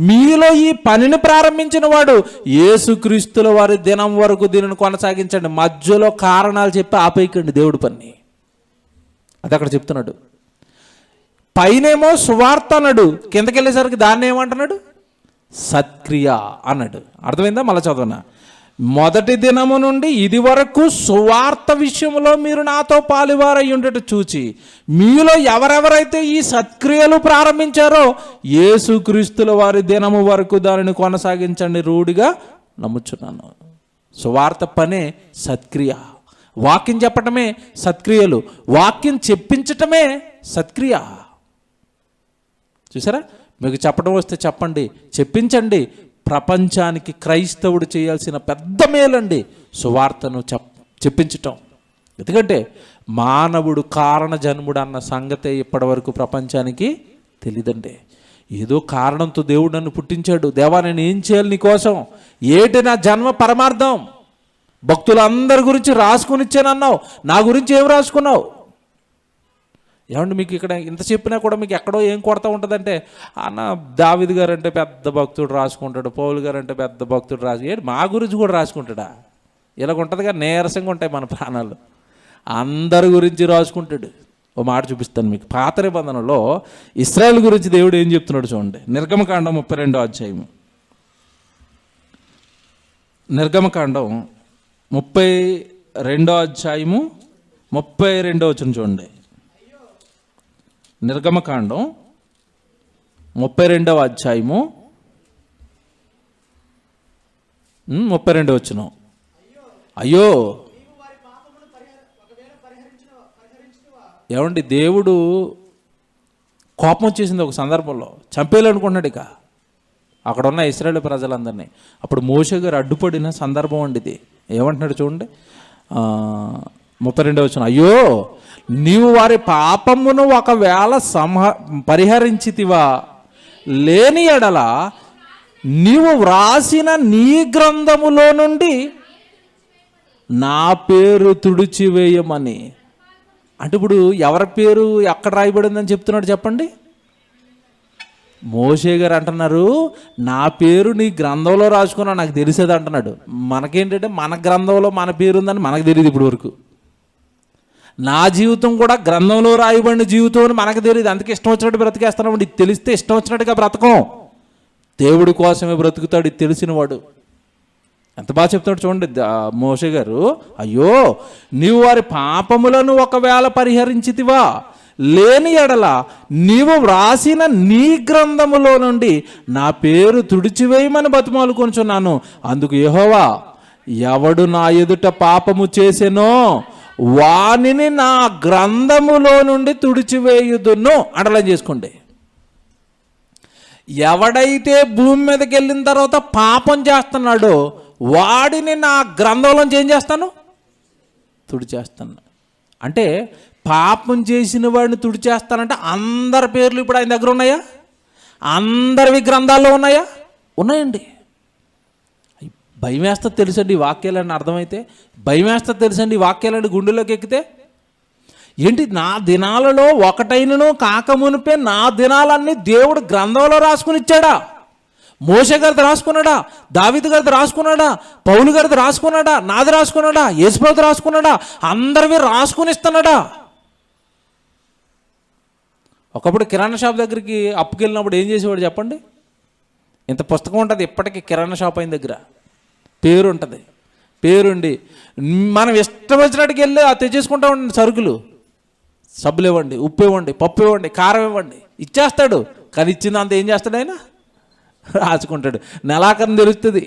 మీలో ఈ పనిని ప్రారంభించిన వాడు యేసుక్రీస్తుల వారి దినం వరకు దీనిని కొనసాగించండి. మధ్యలో కారణాలు చెప్పి ఆపేయకండి దేవుడి పని. అది అక్కడ చెప్తున్నాడు. పైనేమో సువార్త అన్నాడు, కిందకి వెళ్ళేసరికి దాన్ని ఏమంటున్నాడు? సత్క్రియ అన్నాడు. అర్థమైందా? మళ్ళీ చదవనా. మొదటి దినము నుండి ఇది వరకు సువార్త విషయంలో మీరు నాతో పాలువారై ఉండేట చూచి మీలో ఎవరెవరైతే ఈ సత్క్రియలు ప్రారంభించారో యేసుక్రీస్తుల వారి దినము వరకు దానిని కొనసాగించండి రూఢిగా నమ్ముచున్నాను. సువార్త పనే సత్క్రియ. వాక్యం చెప్పటమే సత్క్రియలు, వాక్యం చెప్పించటమే సత్క్రియ. చూసారా? మీకు చెప్పడం వస్తే చెప్పండి, చెప్పించండి. ప్రపంచానికి క్రైస్తవుడు చేయాల్సిన పెద్ద మేలండి సువార్తను చెప్పించటం. ఎందుకంటే మానవుడు కారణ జన్ముడు అన్న సంగతే ఇప్పటి వరకు ప్రపంచానికి తెలియదండి. ఏదో కారణంతో దేవుడు నన్ను పుట్టించాడు, దేవా నేను ఏం చేయాలి నీకోసం, ఏటి నా జన్మ పరమార్థం. భక్తులందరి గురించి రాసుకుని ఇచ్చానన్నావు, నా గురించి ఏం రాసుకున్నావు? ఏమంటే మీకు ఇక్కడ ఇంత చెప్పినా కూడా మీకు ఎక్కడో ఏం కొడతా ఉంటుందంటే, అన్న దావీదు గారు అంటే పెద్ద భక్తుడు రాసుకుంటాడు, పౌలు గారు అంటే పెద్ద భక్తుడు ఏంటి మా గురించి కూడా రాసుకుంటాడా? ఇలాగ ఉంటుందిగా, నీరసంగా ఉంటాయి మన ప్రాణాలు. అందరి గురించి రాసుకుంటాడు. ఓ మాట చూపిస్తాను మీకు. పాత నిబంధనలో ఇశ్రాయేలు గురించి దేవుడు ఏం చెప్తున్నాడు చూడండి. నిర్గమకాండం 32వ అధ్యాయము. నిర్గమకాండం 32వ అధ్యాయము 32వ వచనం చూడండి. నిర్గమకాండం 32వ అధ్యాయము 32వ వచనం. అయ్యో ఏమండి, దేవుడు కోపం వచ్చేసింది ఒక సందర్భంలో, చంపేయాలనుకుంటున్నాడు ఇక అక్కడ ఉన్న ఇశ్రాయేలు ప్రజలందరినీ. అప్పుడు మోషే గారు అడ్డుపడిన సందర్భం అండి ఇది. ఏమంటున్నాడు చూడండి 32వ వచనం. అయ్యో నీవు వారి పాపమును ఒకవేళ పరిహరించితివా, లేని ఎడల నీవు వ్రాసిన నీ గ్రంథములో నుండి నా పేరు తుడిచివేయమని. అంటే ఇప్పుడు ఎవరి పేరు ఎక్కడ రాయబడిందని చెప్తున్నాడు చెప్పండి? మోషే గారు అంటున్నారు, నా పేరు నీ గ్రంథంలో రాసుకున్నా నాకు తెలిసేది అంటున్నాడు. మనకేంటంటే మన గ్రంథంలో మన పేరు ఉందని మనకు తెలియదు ఇప్పుడు వరకు. నా జీవితం కూడా గ్రంథంలో రాయబడిన జీవితం అని మనకు తెలియదు. అందుకే ఇష్టం వచ్చినట్టు బ్రతికేస్తున్నాం. ఇది తెలిస్తే ఇష్టం వచ్చినట్టుగా బ్రతకం. దేవుడి కోసమే బ్రతుకుతాడు ఇది తెలిసినవాడు. ఎంత బాగా చెప్తాడు చూడండి మోషే గారు. అయ్యో నీవు వారి పాపములను ఒకవేళ పరిహరించితివా, లేని ఎడల నీవు వ్రాసిన నీ గ్రంథములో నుండి నా పేరు తుడిచివేయమని బతిమాలుకొనుచున్నాను. అందుకు యెహోవా, ఎవడు నా ఎదుట పాపము చేసెనో వానిని నా గ్రంథములో నుండి తుడిచివేయుదును. అండర్లైన్ చేసుకోండి. ఎవడైతే భూమి మీదకి వెళ్ళిన తర్వాత పాపం చేస్తున్నాడో వాడిని నా గ్రంథంలోంచి ఏం చేస్తాను? తుడిచేస్తాను. అంటే పాపం చేసిన వాడిని తుడిచేస్తానంటే అందరి పేర్లు ఇప్పుడు ఆయన దగ్గర ఉన్నాయా? అందరివి గ్రంథాల్లో ఉన్నాయా? ఉన్నాయండి. భయం వేస్తుంది తెలుసండి ఈ వాక్యాలని అర్థమైతే, భయం వేస్తుంది తెలుసండి ఈ వాక్యాలని గుండెలోకి ఎక్కితే. ఏంటి, నా దినాలలో ఒకటైనను కాకమునిపే నా దినాలన్నీ దేవుడు గ్రంథంలో రాసుకుని ఇచ్చాడా? మోషే గారిది రాసుకున్నాడా? దావీదు గారిది రాసుకున్నాడా? పౌలు గారిది రాసుకున్నాడా? నాది రాసుకున్నాడా? యేసుప్రభుది రాసుకున్నాడా? అందరివి రాసుకుని ఇస్తున్నాడా? ఒకప్పుడు కిరాణా షాప్ దగ్గరికి అప్పుకెళ్ళినప్పుడు ఏం చేసేవాడు చెప్పండి? ఇంత పుస్తకం ఉంటుంది ఇప్పటికీ కిరాణా షాప్ అయిన దగ్గర, పేరు ఉంటుంది. పేరుండి మనం ఇష్టం వచ్చినట్టుకి వెళ్ళి తెచ్చేసుకుంటా ఉండండి. సరుకులు, సబ్బులు ఇవ్వండి, ఉప్పు ఇవ్వండి, పప్పు ఇవ్వండి, కారం ఇవ్వండి, ఇచ్చేస్తాడు. కానీ ఇచ్చింది అంత ఏం చేస్తాడు ఆయన? రాసుకుంటాడు. నెలాఖరున తెలుస్తుంది.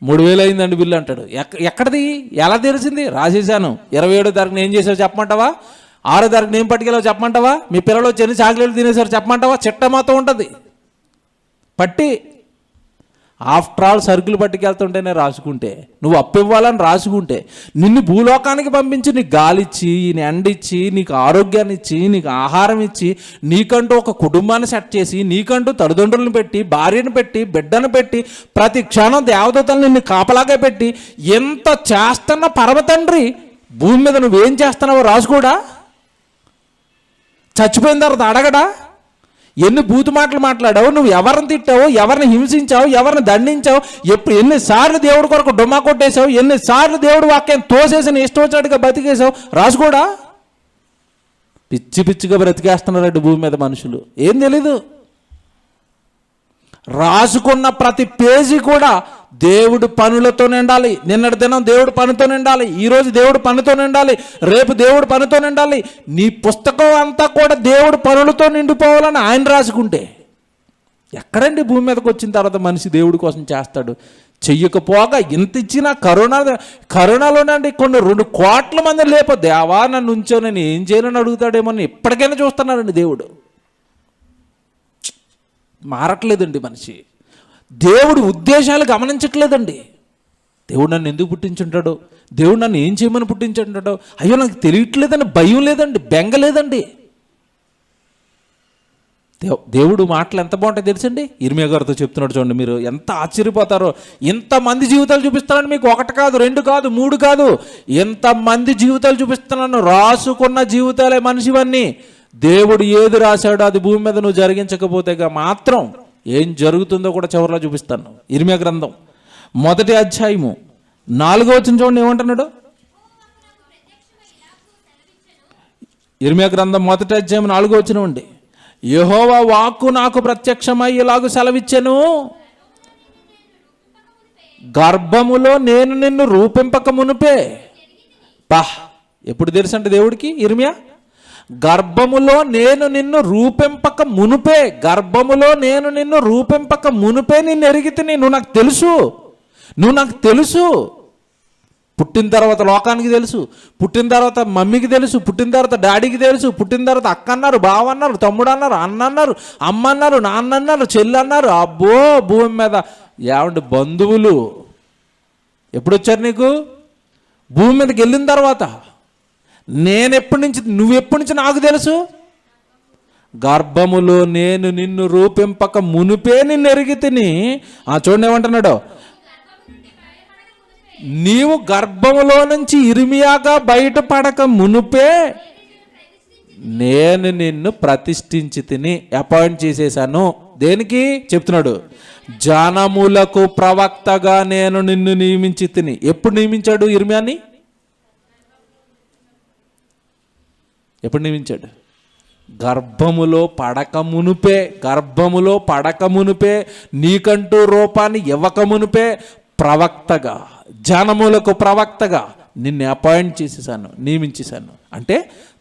3,000 అయిందండి బిల్లు అంటాడు. ఎక్కడిది, ఎలా తెలిసింది? రాసేసాను. 27వ తారీఖున ఏం చేసావు చెప్పమంటావా? 6వ తారీఖున ఏం పట్టుకెళ్ళావు చెప్పమంటావా? మీ పిల్లలు వచ్చి ఎన్ని చాక్లెట్లు తినేసారు చెప్పమంటావా? చిట్ట మొత్తం ఉంటుంది పట్టి. ఆఫ్టర్ ఆల్ సరుకులు పట్టుకెళ్తుంటేనే రాసుకుంటే, నువ్వు అప్పు ఇవ్వాలని రాసుకుంటే, నిన్ను భూలోకానికి పంపించి నీకు గాలిచ్చి, నీ ఎండిచ్చి, నీకు ఆరోగ్యాన్ని ఇచ్చి, నీకు ఆహారం ఇచ్చి, నీకంటూ ఒక కుటుంబాన్ని సెట్ చేసి, నీకంటూ తల్లిదండ్రులను పెట్టి, భార్యను పెట్టి, బిడ్డను పెట్టి, ప్రతి క్షణం దేవదూతలను నిన్ను కాపలాగా పెట్టి ఎంత చేస్తున్న పరమ తండ్రి భూమి మీద నువ్వేం చేస్తున్నావో రాసుకోడా? చచ్చిపోయిన తర్వాత అడగడా? ఎన్ని బూతు మాటలు మాట్లాడావు, నువ్వు ఎవరిని తిట్టావు, ఎవరిని హింసించావు, ఎవరిని దండించావు, ఎన్నిసార్లు దేవుడి కొరకు డొమ్మా కొట్టేశావు, ఎన్నిసార్లు దేవుడు వాక్యం తోసేసి ఇష్టం వచ్చినట్టుగా బతికేసావు రాసుకోడా? పిచ్చి పిచ్చిగా బ్రతికేస్తున్నారండి భూమి మీద మనుషులు. ఏం తెలీదు. రాసుకున్న ప్రతి పేజీ కూడా దేవుడు పనులతో నిండాలి. నిన్నటి దినం దేవుడు పనితో నిండాలి, ఈరోజు దేవుడు పనితో నిండాలి, రేపు దేవుడు పనితో నిండాలి. నీ పుస్తకం అంతా కూడా దేవుడు పనులతో నిండిపోవాలని ఆయన రాసుకుంటే ఎక్కడండి భూమి మీదకి వచ్చిన తర్వాత మనిషి దేవుడి కోసం చేస్తాడు? చెయ్యకపోగా ఇంత ఇచ్చినా కరోనాలోనండి కొన్ని 2 కోట్ల మంది లేపో దేవా నన్ను ఉంచో నేను ఏం చేయాలని అడుగుతాడేమో ఎప్పటికైనా చూస్తున్నారండి. దేవుడు మారట్లేదండి. మనిషి దేవుడు ఉద్దేశాలు గమనించట్లేదండి. దేవుడు నన్ను ఎందుకు పుట్టించుంటాడో, దేవుడు నన్ను ఏం చేయమని పుట్టించుంటాడో, అయ్యో నాకు తెలియట్లేదని భయం లేదండి, బెంగ లేదండి. దేవుడు మాటలు ఎంత బాగుంటాయి తెలుసండి. ఇర్మియా గారితో చెప్తున్నాడు చూడండి, మీరు ఎంత ఆశ్చర్యపోతారో. ఎంతమంది జీవితాలు చూపిస్తానని మీకు 1 కాదు 2 కాదు 3 కాదు, ఎంతమంది జీవితాలు చూపిస్తున్నాను. రాసుకున్న జీవితాలే మనిషివన్నీ. దేవుడు ఏది రాశాడో అది భూమి మీద నువ్వు జరిగించకపోతే మాత్రం ఏం జరుగుతుందో కూడా చివరిలో చూపిస్తాను. ఇర్మియా గ్రంథం 1వ అధ్యాయము 4వ వచనం చూడండి ఏమంటున్నాడు. ఇర్మియా గ్రంథం 1వ అధ్యాయం 4వ వచనం అండి. యెహోవా వాక్కు నాకు ప్రత్యక్షమై ఇలాగు సెలవిచ్చెను, గర్భములో నేను నిన్ను రూపింపక మునుపే. ఎప్పుడు తెలుసంటే దేవుడికి ఇర్మియా, గర్భములో నేను నిన్ను రూపింపక మునుపే, గర్భములో నేను నిన్ను రూపింపక మునుపే నిన్ను ఎరిగితిని. నువ్వు నాకు తెలుసు, నువ్వు నాకు తెలుసు. పుట్టిన తర్వాత లోకానికి తెలుసు, పుట్టిన తర్వాత మమ్మీకి తెలుసు, పుట్టిన తర్వాత డాడీకి తెలుసు, పుట్టిన తర్వాత అక్క అన్నారు, బావ అన్నారు, తమ్ముడు అన్నారు, అన్న అన్నారు, అమ్మ అన్నారు, నాన్న అన్నారు, చెల్లి అన్నారు. అబ్బో భూమి మీద ఏమంటే బంధువులు ఎప్పుడు వచ్చారు నీకు? భూమి మీదకి వెళ్ళిన తర్వాత. నేనెప్పటి నుంచి, నువ్వెప్పటి నుంచి నాకు తెలుసు? గర్భములో నేను నిన్ను రూపింపక మునిపే నిన్ను ఎరిగితిని. చూడండి ఏమంటున్నాడు, నీవు గర్భములో నుంచి ఇర్మియాగా బయటపడక మునుపే నేను నిన్ను ప్రతిష్ఠించి తిని, అపాయింట్ చేసేసాను. దేనికి చెప్తున్నాడు? జనములకు ప్రవక్తగా నేను నిన్ను నియమించి తిని. ఎప్పుడు నియమించాడు ఇర్మియాని? ఎప్పుడు నియమించాడు? గర్భములో పడక మునుపే, గర్భములో పడక మునుపే, నీకంటూ రూపాన్ని ఇవ్వక మునుపే ప్రవక్తగా, జనములకు ప్రవక్తగా నిన్ను అపాయింట్ చేసేసాను, నియమించేశాను. అంటే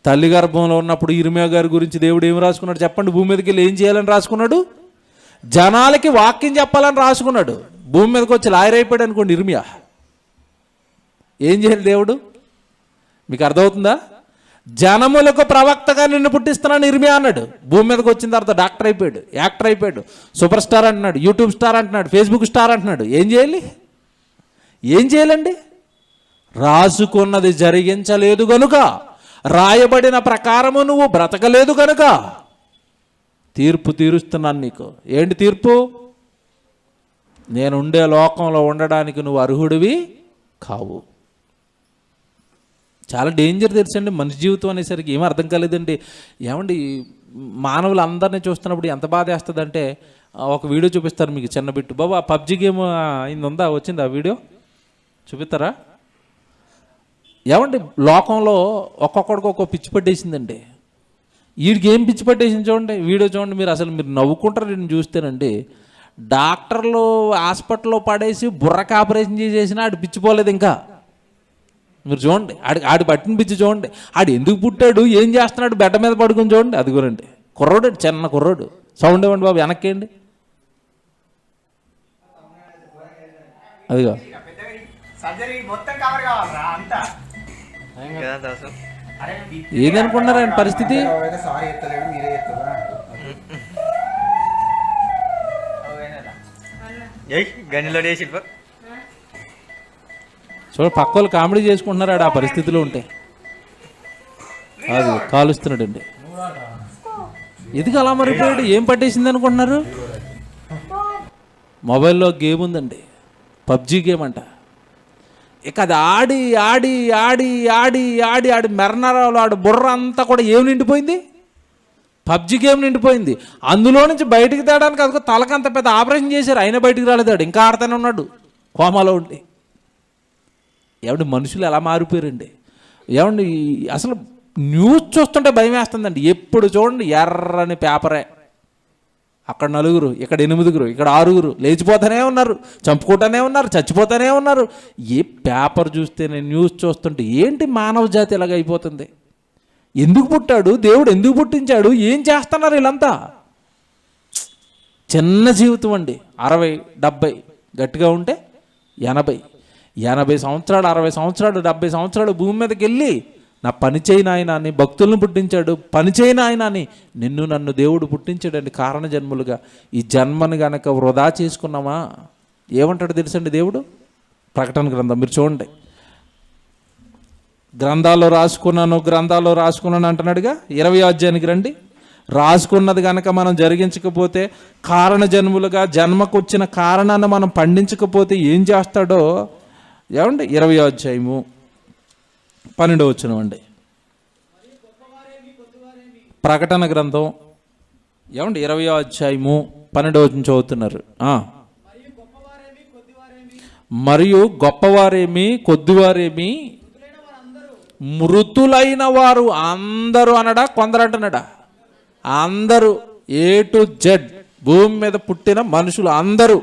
తల్లి గర్భంలో ఉన్నప్పుడు ఇర్మియా గారి గురించి దేవుడు ఏమి రాసుకున్నాడు చెప్పండి? భూమి మీదకి వెళ్ళి ఏం చేయాలని రాసుకున్నాడు? జనాలకి వాక్యం చెప్పాలని రాసుకున్నాడు. భూమి మీదకి వచ్చి లాయర్ అయిపోయాడు అనుకోండి ఇర్మియా. ఏం చేయాలి దేవుడు? మీకు అర్థమవుతుందా? జనములకు ప్రవక్తగా నిన్ను పుట్టిస్తున్నాను ఇర్మియా అన్నాడు. భూమి మీదకి వచ్చిన తర్వాత డాక్టర్ అయిపోయాడు, యాక్టర్ అయిపోయాడు, సూపర్ స్టార్ అంటున్నాడు, యూట్యూబ్ స్టార్ అంటున్నాడు, ఫేస్బుక్ స్టార్ అంటున్నాడు. ఏం చేయాలి? ఏం చేయాలండి? రాసుకున్నది జరిగించలేదు గనుక, రాయబడిన ప్రకారము నువ్వు బ్రతకలేదు కనుక తీర్పు తీరుస్తున్నాను నీకు. ఏంటి తీర్పు? నేను ఉండే లోకంలో ఉండడానికి నువ్వు అర్హుడివి కావు. చాలా డేంజర్ తెలుసండి మనిషి జీవితం అనేసరికి. ఏమీ అర్థం కాలేదండి. ఏమండి మానవులు అందరినీ చూస్తున్నప్పుడు ఎంత బాధ వేస్తుందంటే, ఒక వీడియో చూపిస్తారు మీకు చిన్న బిట్టు. బాబా పబ్జి గేమ్ అయింది ఉందా, వచ్చింది ఆ వీడియో చూపిస్తారా? ఏమండి లోకంలో ఒక్కొక్కడికి ఒక్కొక్క పిచ్చి పట్టేసిందండి. వీడికి ఏం పిచ్చి పట్టేసింది చూడండి, వీడియో చూడండి మీరు. అసలు మీరు నవ్వుకుంటారు నేను చూస్తేనండి. డాక్టర్లు హాస్పిటల్లో పడేసి బుర్రకి ఆపరేషన్ చేసేసినా ఆడు పిచ్చిపోలేదు ఇంకా. మీరు చూడండి, ఆడి పట్టిన పిచ్చి చూడండి. ఆడు ఎందుకు పుట్టాడు, ఏం చేస్తున్నాడు, బెడ్డ మీద పడుకుని చూడండి. అది గురండి కుర్రోడు, చిన్న కుర్రోడు. సౌండ్ ఇవ్వండి బాబు, వెనక్కేయండి. అదిగో ఏదనుకున్నారు ఆయన పరిస్థితి? చూడ పక్క వాళ్ళు కామెడీ చేసుకుంటున్నారు ఆ పరిస్థితిలో ఉంటే. అది కాలుస్తున్నాడండి. ఎందుకు అలా మరిపోయాడు? ఏం పట్టేసింది అనుకుంటున్నారు? మొబైల్లో గేమ్ ఉందండి, పబ్జీ గేమ్ అంట. ఇక అది ఆడి ఆడి ఆడి ఆడి ఆడి ఆడి మెర్నరాలు ఆడి బుర్ర అంతా కూడా ఏం నిండిపోయింది? పబ్జీ గేమ్ నిండిపోయింది. అందులో నుంచి బయటికి తేడానికి అదిగో తలకంత పెద్ద ఆపరేషన్ చేశారు, అయినా బయటికి రాలేదాడు, ఇంకా ఆడుతూనే ఉన్నాడు కోమాలో ఉండి. ఏమండి మనుషులు ఎలా మారిపోయారండి? ఏమండి అసలు న్యూస్ చూస్తుంటే భయం వేస్తుందండి. ఎప్పుడు చూడండి ఎర్రని పేపరే, అక్కడ 4, ఇక్కడ 8, ఇక్కడ 6 లేచిపోతూనే ఉన్నారు, చంపుకుంటూనే ఉన్నారు, చచ్చిపోతూనే ఉన్నారు. ఏ పేపర్ చూస్తేనే న్యూస్ చూస్తుంటే ఏంటి మానవ జాతి ఇలాగ అయిపోతుంది? ఎందుకు పుట్టాడు దేవుడు? ఎందుకు పుట్టించాడు? ఏం చేస్తున్నారు వీళ్ళంతా? చిన్న జీవితం అండి. 60, 70 గట్టిగా ఉంటే 80 సంవత్సరాలు, 60 సంవత్సరాలు, 70 సంవత్సరాలు భూమి మీదకి వెళ్ళి నా పని చేయని ఆయన అని భక్తులను పుట్టించాడు. పని చేయని ఆయన అని నిన్ను నన్ను దేవుడు పుట్టించాడండి కారణ జన్ములుగా. ఈ జన్మను గనక వృధా చేసుకున్నామా? ఏమంటాడు తెలుసండి దేవుడు? ప్రకటన గ్రంథం మీరు చూడండి. గ్రంథాల్లో రాసుకున్నాను అంటున్నాడుగా. 20వ అధ్యాయానికి రండి. రాసుకున్నది కనుక మనం జరిగించకపోతే, కారణ జన్ములుగా జన్మకు వచ్చిన కారణాన్ని మనం పండించకపోతే ఏం చేస్తాడో ఏమండి? 20వ అధ్యాయము 12వ వచనం అండి. ప్రకటన గ్రంథం ఏమండి 20వ అధ్యాయము 12వ వచనం చదువుతున్నారు. మరియు గొప్పవారేమి కొద్దివారేమి మృతులైన వారు అందరూ అనడా? కొందరు అంటున్నాడా? అందరూ, A to Z భూమి మీద పుట్టిన మనుషులు అందరూ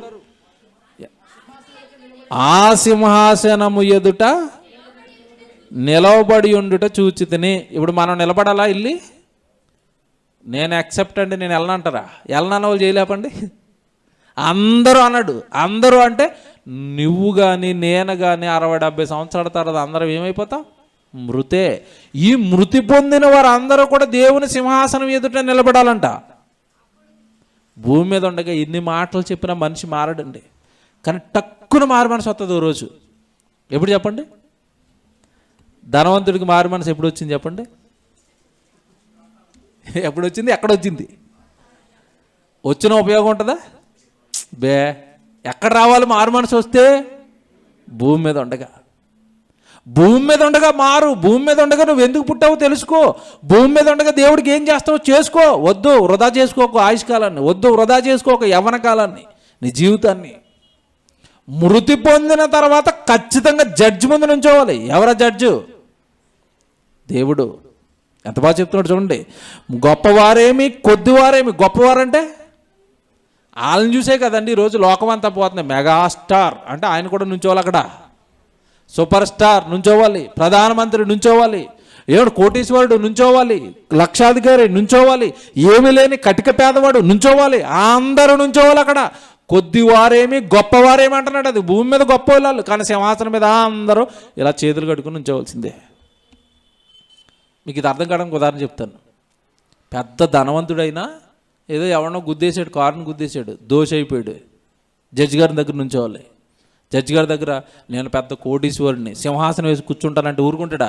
ఆ సింహాసనము ఎదుట నిలవబడి ఉండుట చూచితిని. ఇప్పుడు మనం నిలబడాలా? ఇల్లి నేను యాక్సెప్ట్ అండి, నేను వెళ్ళనంటారా? వెళ్ళనన్న వాళ్ళు చేయలేపండి. అందరూ అన్నాడు. అందరూ అంటే నువ్వు కానీ నేను కానీ 60-70 సంవత్సరాల తర్వాత అందరం ఏమైపోతాం? మృతే. ఈ మృతి పొందిన వారు అందరూ కూడా దేవుని సింహాసనం ఎదుట నిలబడాలంట. భూమి మీద ఉండగా ఎన్ని మాటలు చెప్పినా మనిషి మారడండి. కానీ టక్కున మారు మనసు వస్తుంది ఓ రోజు. ఎప్పుడు చెప్పండి? ధనవంతుడికి మారు మనసు ఎప్పుడు వచ్చింది చెప్పండి? ఎప్పుడు వచ్చింది? ఎక్కడ వచ్చింది? వచ్చిన ఉపయోగం ఉంటుందా? ఎక్కడ రావాలి మారు మనసు వస్తే? భూమి మీద ఉండగా. భూమి మీద ఉండగా మారు. భూమి మీద ఉండగా నువ్వు ఎందుకు పుట్టావో తెలుసుకో. భూమి మీద ఉండగా దేవుడికి ఏం చేస్తావో చేసుకో. వద్దు వృధా చేసుకోక ఆయుష్కాలాన్ని, వద్దు వృధా చేసుకోక యవ్వన కాలాన్ని, నీ జీవితాన్ని. మృతి పొందిన తర్వాత ఖచ్చితంగా జడ్జి ముందు నుంచోవాలి. ఎవరా జడ్జు? దేవుడు. ఎంత బాగా చెప్తున్నాడు చూడండి. గొప్పవారేమి కొద్దివారేమి. గొప్పవారంటే వాళ్ళని చూసే కదండి ఈరోజు లోకం అంతా పోతుంది. మెగాస్టార్ అంటే ఆయన కూడా నుంచోవాలి అక్కడ. సూపర్ స్టార్ నుంచోవాలి, ప్రధానమంత్రి నుంచోవాలి, ఏడు కోటీశ్వరుడు నుంచోవాలి, లక్షాధికారి నుంచోవాలి, ఏమీ లేని కటిక పేదవాడు నుంచోవాలి. అందరూ నుంచోవాలి అక్కడ. కొద్దివారేమి గొప్పవారేమి అంటున్నాడు. అది భూమి మీద గొప్ప వాళ్ళు, కానీ సింహాసనం మీద అందరూ ఇలా చేతులు కట్టుకుని నుంచోవలసిందే. మీకు ఇది అర్థం కావడానికి ఉదాహరణ చెప్తాను. పెద్ద ధనవంతుడైనా ఏదో ఎవరినో గుద్దేశాడు, కారుని గుద్దేశాడు, దోష అయిపోయాడు. జడ్జి గారి దగ్గర నుంచోవాలి. జడ్జి గారి దగ్గర నేను పెద్ద కోటీశ్వరుడిని, సింహాసనం వేసి కూర్చుంటానంటే ఊరుకుంటాడా?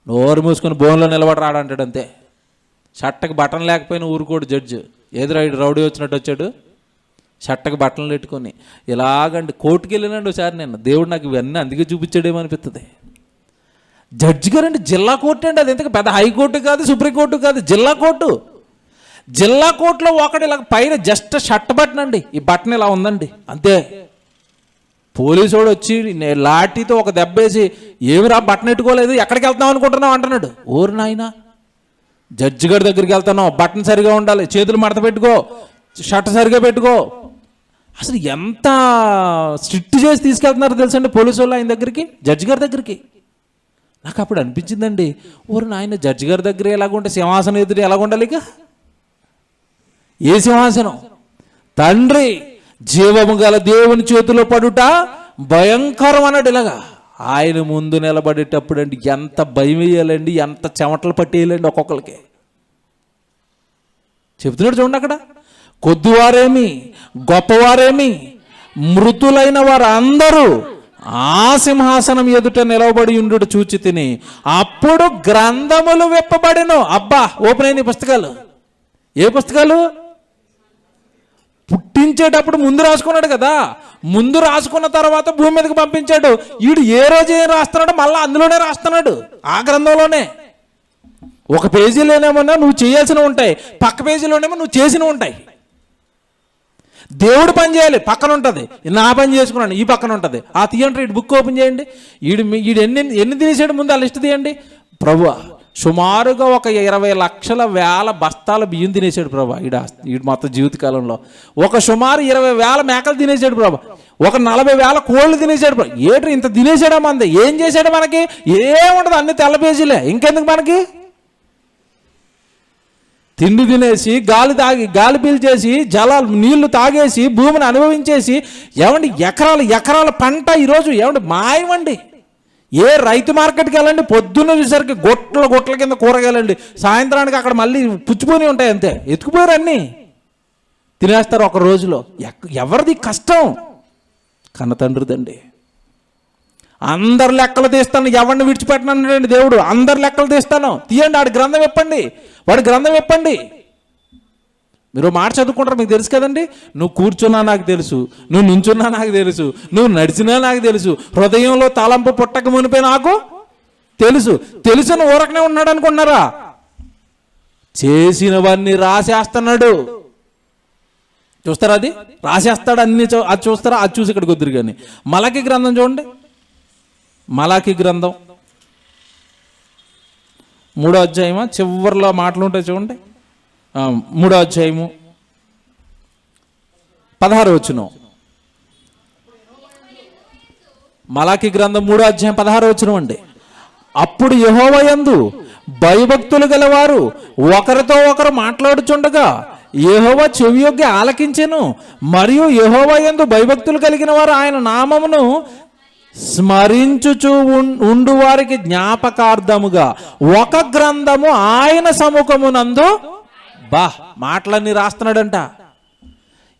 నోరు మూసుకొని బోన్లో నిలబడి రాడంటాడు అంతే. షట్టకి బటన్ లేకపోయినా ఊరుకోడు జడ్జి. ఏదో రౌడీ వచ్చినట్టు వచ్చాడు, షట్టకి బట్టలు పెట్టుకొని ఇలాగండి. కోర్టుకి వెళ్ళినండి ఒకసారి నేను. దేవుడు నాకు ఇవన్నీ అందుకే చూపించాడేమో అనిపిస్తుంది. జడ్జి గారు అండి, జిల్లా కోర్టు అండి. అది ఎందుకు పెద్ద హైకోర్టు కాదు, సుప్రీంకోర్టు కాదు, జిల్లా కోర్టు. జిల్లా కోర్టులో ఒకటి ఇలా పైన జస్ట్ షర్ట్ బటన్ అండి, ఈ బటన్ ఇలా ఉందండి అంతే. పోలీసు వాడు వచ్చి లాఠీతో ఒక దెబ్బేసి ఏమిరా బటన్ ఎట్టుకోలేదు, ఎక్కడికి వెళ్తాం అనుకుంటున్నావు అంటున్నాడు. ఓరు నాయన, జడ్జి గారి దగ్గరికి వెళ్తున్నావు, బటన్ సరిగా ఉండాలి, చేతులు మడత పెట్టుకో, షర్ట్ సరిగా పెట్టుకో. అసలు ఎంత స్ట్రిక్ట్ చేసి తీసుకెళ్తున్నారు తెలుసండి పోలీసు వాళ్ళు ఆయన దగ్గరికి, జడ్జి గారి దగ్గరికి. నాకు అప్పుడు అనిపించిందండి, ఓరు నాయన జడ్జి గారి దగ్గర ఎలాగుంటే సింహాసనం ఎదురు ఎలాగుండాలి? ఇక ఏ సింహాసనం? తండ్రి జీవము గల దేవుని చేతిలో పడుట భయంకరం అన్నాడు. ఇలాగా ఆయన ముందు నిలబడేటప్పుడు అండి ఎంత భయం వేయాలండి, ఎంత చెమటలు పట్టేయాలండి ఒక్కొక్కరికి. చెప్తున్నాడు చూడండి అక్కడ, కొద్దివారేమి గొప్పవారేమి మృతులైన వారు అందరూ ఆ సింహాసనం ఎదుట నిలవబడి ఉండుట చూచి తిని అప్పుడు గ్రంథములు విప్పబడెను. అబ్బా, ఓపెన్ అయిన పుస్తకాలు. ఏ పుస్తకాలు? పుట్టించేటప్పుడు ముందు రాసుకున్నాడు కదా, ముందు రాసుకున్న తర్వాత భూమి మీదకి పంపించాడు. వీడు ఏ రోజు ఏం రాస్తున్నాడో మళ్ళీ అందులోనే రాస్తున్నాడు, ఆ గ్రంథంలోనే. ఒక పేజీలోనేమో నువ్వు చేయాల్సినవి ఉంటాయి, పక్క పేజీలోనేమో నువ్వు చేసినవి ఉంటాయి. దేవుడు పని చేయాలి, పక్కన ఉంటుంది. నా పని చేసుకున్నాను, ఈ పక్కన ఉంటుంది. ఆ తీయండి, ఇటు బుక్ ఓపెన్ చేయండి. వీడు ఎన్ని తినేసాడు ముందు ఆ లిస్ట్ తీయండి. ప్రభువా, సుమారుగా ఒక 20 లక్షల వేల బస్తాల బియ్యం తినేసాడు ప్రభా ఈడు మొత్తం జీవితకాలంలో. ఒక సుమారు 20,000 మేకలు తినేసాడు ప్రభా. ఒక 40,000 కోళ్ళు తినేసాడు ప్రభా. ఏడు ఇంత తినేసాడా మంది? ఏం చేశాడు మనకి? ఏముండదు, అన్ని తెల్ల పేజీలే. ఇంకెందుకు మనకి? తిండి తినేసి, గాలి పీల్చేసి, నీళ్లు తాగేసి, భూమిని అనుభవించేసి, ఏమండి ఎకరాల పంట ఈరోజు ఏమండి మాయమండి. ఏ రైతు మార్కెట్కి వెళ్ళండి, పొద్దున్న చూసరికి గొట్ల కింద కూరగాయలండి, సాయంత్రానికి అక్కడ మళ్ళీ పుచ్చిపోయి ఉంటాయి, అంతే ఎత్తుకుపోయారు, అన్నీ తినేస్తారు ఒక రోజులో. ఎవరిది కష్టం? కన్న తండ్రిదండి. అందరు లెక్కలు తీస్తాను, ఎవరిని విడిచిపెట్టనండి దేవుడు. అందరు లెక్కలు తీస్తాను, తీయండి. వాడి గ్రంథం ఇప్పండి. మీరు మాట చదువుకుంటారు, మీకు తెలుసు కదండి. నువ్వు కూర్చున్నా నాకు తెలుసు, నువ్వు నుంచున్నా నాకు తెలుసు, నువ్వు నడిచినా నాకు తెలుసు, హృదయంలో తలంపు పుట్టక మునిపే నాకు తెలుసుని ఊరకనే ఉన్నాడు అనుకున్నారా? చేసినవన్నీ రాసేస్తున్నాడు. చూస్తారా? అది రాసేస్తాడు అన్ని. అది చూస్తారా? అది చూసి ఇక్కడికి వద్దురు. కానీ మలాకి గ్రంథం చూడండి. మలాకి గ్రంథం 3వ అధ్యాయమా, చివరిలో మాటలు ఉంటాయి చూడండి. 3వ అధ్యాయము 16వ వచనం. మలాకి గ్రంథం 3వ అధ్యాయం 16వ వచనం అండి. అప్పుడు యెహోవా యందు భయభక్తులు గలవారు ఒకరితో ఒకరు మాట్లాడుచుండగా యెహోవా చెవియొగ్గి ఆలకించెను. మరియు యెహోవా యందు భయభక్తులు కలిగిన వారు ఆయన నామమును స్మరించుచు ఉండు వారికి జ్ఞాపకార్థముగా ఒక గ్రంథము ఆయన సముఖమునందు. మాటలన్నీ రాస్తున్నాడంట.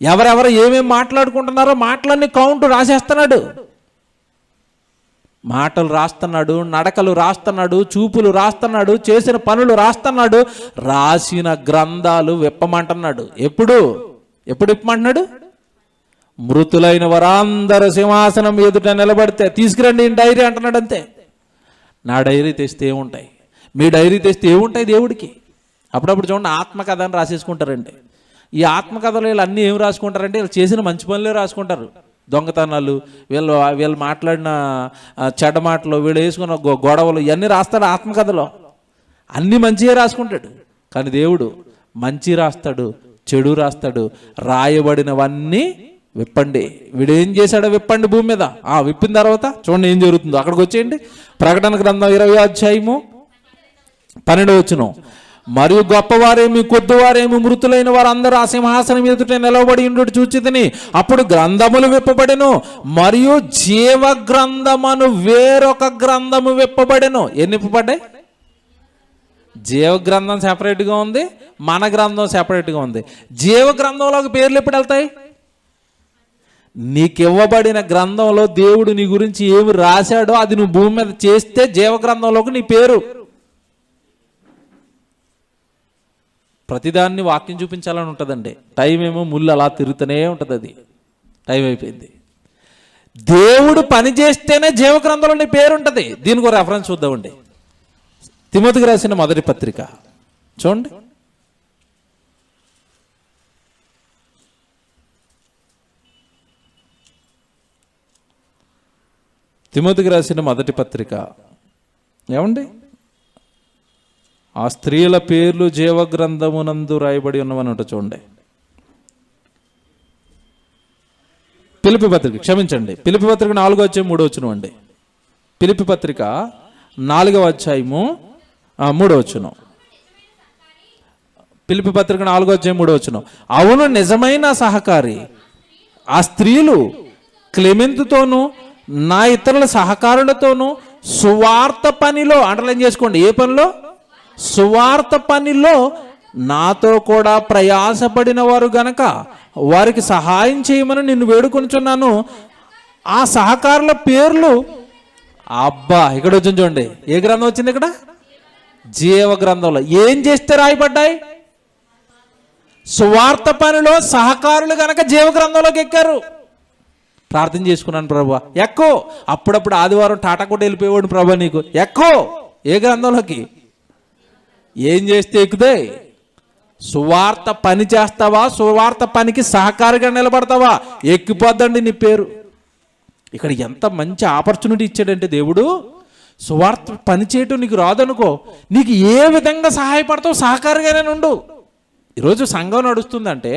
ఎవరెవరు ఏమేమి మాట్లాడుకుంటున్నారో మాటలన్నీ కౌంటు రాసేస్తున్నాడు. మాటలు రాస్తున్నాడు, నడకలు రాస్తున్నాడు, చూపులు రాస్తున్నాడు, చేసిన పనులు రాస్తున్నాడు. రాసిన గ్రంథాలు విప్పమంటున్నాడు. ఎప్పుడు విప్పమంటున్నాడు? మృతులైన వారందరూ సింహాసనం ఎదుట నిలబడితే తీసుకురండి డైరీ అంటున్నాడు, అంతే. నా డైరీ తెస్తే ఏముంటాయి? మీ డైరీ తెస్తే ఏముంటాయి దేవుడికి? అప్పుడప్పుడు చూడండి, ఆత్మకథ అని రాసేసుకుంటారండి. ఈ ఆత్మకథలు వీళ్ళు అన్నీ ఏం రాసుకుంటారంటే వీళ్ళు చేసిన మంచి పనులే రాసుకుంటారు. దొంగతనాలు, వీళ్ళు మాట్లాడిన చెడ్డ మాటలు, వీళ్ళు వేసుకున్న గొడవలు, ఇవన్నీ రాస్తాడు ఆత్మకథలో. అన్నీ మంచిగా రాసుకుంటాడు. కానీ దేవుడు మంచి రాస్తాడు, చెడు రాస్తాడు. రాయబడినవన్నీ విప్పండి. వీడేం చేశాడో విప్పండి భూమి మీద. విప్పిన తర్వాత చూడండి ఏం జరుగుతుందో. అక్కడికి వచ్చేయండి. ప్రకటన గ్రంథం 20వ అధ్యాయము 12వ వచనం. మరియు గొప్పవారేమి కొద్దివారేమి మృతులైన వారు అందరూ ఆ సింహాసనం ఎదుట నిలవబడి ఉండుట చూచితిని. అప్పుడు గ్రంథములు విప్పబడెను, మరియు జీవ గ్రంథమును వేరొక గ్రంథము విప్పబడెను. ఎన్ని విప్పబడ్డాయి? జీవ గ్రంథం సెపరేట్గా ఉంది, మన గ్రంథం సెపరేట్గా ఉంది. జీవ గ్రంథంలోకి పేర్లు ఎప్పుడు వెళ్తాయి? నీకు ఇవ్వబడిన గ్రంథంలో దేవుడు నీ గురించి ఏమి రాశాడో అది నువ్వు భూమి మీద చేస్తే జీవ గ్రంథంలోకి నీ పేరు. ప్రతిదాన్ని వాక్యం చూపించాలని ఉంటుందండి. టైం ఏమో ముళ్ళు అలా తిరుగుతూనే ఉంటుంది. అది టైం అయిపోయింది. దేవుడు పని చేస్తేనే జీవ గ్రంథంలో నీ పేరు ఉంటుంది. దీనికి ఒక రెఫరెన్స్ చూద్దామండి. తిమోతికి రాసిన మొదటి పత్రిక చూడండి. తిమోతికి రాసిన మొదటి పత్రిక ఏమండి? ఆ స్త్రీల పేర్లు జీవగ్రంథమునందు రాయబడి ఉన్నవన్నట చూడండి. పిలిపి పత్రిక, క్షమించండి, పిలిపి పత్రిక 4వ అధ్యాయం 3వ వచనం అండి. పిలిపి పత్రిక 4వ అధ్యాయము 3వ వచనం. పిలిపి పత్రిక 4వ అధ్యాయం 3వ వచనం. అవును, నిజమైన సహకారి ఆ స్త్రీలు క్లెమెంతుతోనూ నా ఇతరుల సహకారులతోనూ సువార్త పనిలో, అండర్లైన్ చేసుకోండి, ఏ పనిలో? సువార్త పనిలో నాతో కూడా ప్రయాసపడిన వారు గనక వారికి సహాయం చేయమని నిన్ను వేడుకొనుచున్నాను. ఆ సహకారుల పేర్లు, అబ్బా ఇక్కడ వచ్చింది చూడండి, ఏ గ్రంథం వచ్చింది ఇక్కడ? జీవ గ్రంథంలో. ఏం చేస్తే రాయబడ్డాయి? సువార్త పనిలో సహకారులు గనక జీవ గ్రంథంలోకి ఎక్కారు. ప్రార్థన చేసుకున్నాను, ప్రభు ఎక్కువ. అప్పుడప్పుడు ఆదివారం టాటా కూడా వెళ్ళిపోయేవాడు, ప్రభు నీకు ఎక్కువ. ఏ గ్రంథంలోకి? ఏం చేస్తే ఎక్కుతాయి? సువార్త పని చేస్తావా? సువార్త పనికి సహకారిగా నిలబడతావా? ఎక్కిపోద్దండి నీ పేరు. ఇక్కడ ఎంత మంచి ఆపర్చునిటీ ఇచ్చాడంటే దేవుడు, సువార్త పని చేయటం నీకు రాదనుకో, నీకు ఏ విధంగా సహాయపడతావు? సహకారిగానే ఉండు. ఈరోజు సంఘం నడుస్తుందంటే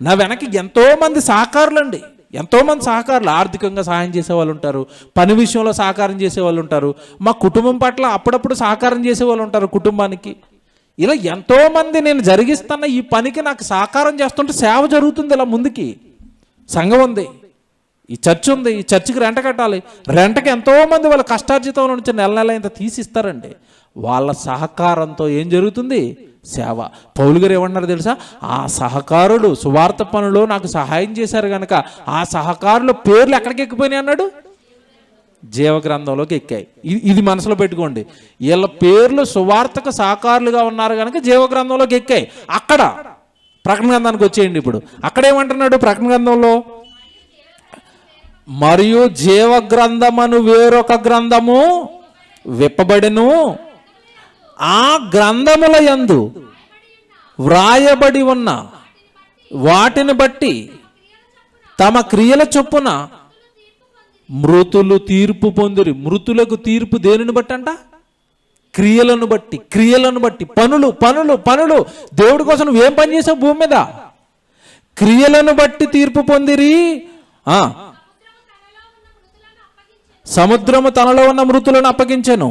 నా వెనక్కి ఎంతోమంది సహకారులండి, ఎంతోమంది సహకారులు. ఆర్థికంగా సహాయం చేసేవాళ్ళు ఉంటారు, పని విషయంలో సహకారం చేసేవాళ్ళు ఉంటారు, మా కుటుంబం పట్ల అప్పుడప్పుడు సహకారం చేసేవాళ్ళు ఉంటారు కుటుంబానికి. ఇలా ఎంతోమంది నేను జరిగిస్తున్న ఈ పనికి నాకు సహకారం చేస్తుంటే సేవ జరుగుతుంది. ఇలా ముందుకి సంఘం ఉంది, ఈ చర్చ్ ఉంది, ఈ చర్చికి రెంట కట్టాలి. రెంటకి ఎంతోమంది వాళ్ళ కష్టార్జితం నుంచి నెల నెల ఇంత తీసిస్తారండి. వాళ్ళ సహకారంతో ఏం జరుగుతుంది? సేవ. పౌలు గారు ఏమన్నారు తెలుసా? ఆ సహకారులు సువార్త పనులో నాకు సహాయం చేశారు కనుక ఆ సహకారుల పేర్లు ఎక్కడికి ఎక్కిపోయినాయి అన్నాడు? జీవ గ్రంథంలోకి ఎక్కాయి. ఇది మనసులో పెట్టుకోండి. వీళ్ళ పేర్లు సువార్తకు సహకారులుగా ఉన్నారు కనుక జీవ గ్రంథంలోకి ఎక్కాయి. అక్కడ ప్రకటన గ్రంథానికి వచ్చేయండి. ఇప్పుడు అక్కడ ఏమంటున్నాడు ప్రకటన గ్రంథంలో? మరియు జీవ గ్రంథమను వేరొక గ్రంథము విప్పబడెను, ఆ గ్రంథముల యందు వ్రాయబడి ఉన్న వాటిని బట్టి తమ క్రియల చొప్పున మృతులు తీర్పు పొందిరి. మృతులకు తీర్పు దేనిని బట్టి అంట? క్రియలను బట్టి. క్రియలను బట్టి. పనులు పనులు పనులు. దేవుడి కోసం నువ్వేం పని చేసావు భూమి మీద? క్రియలను బట్టి తీర్పు పొందిరి. సముద్రము తనలో ఉన్న మృతులను అప్పగించెను,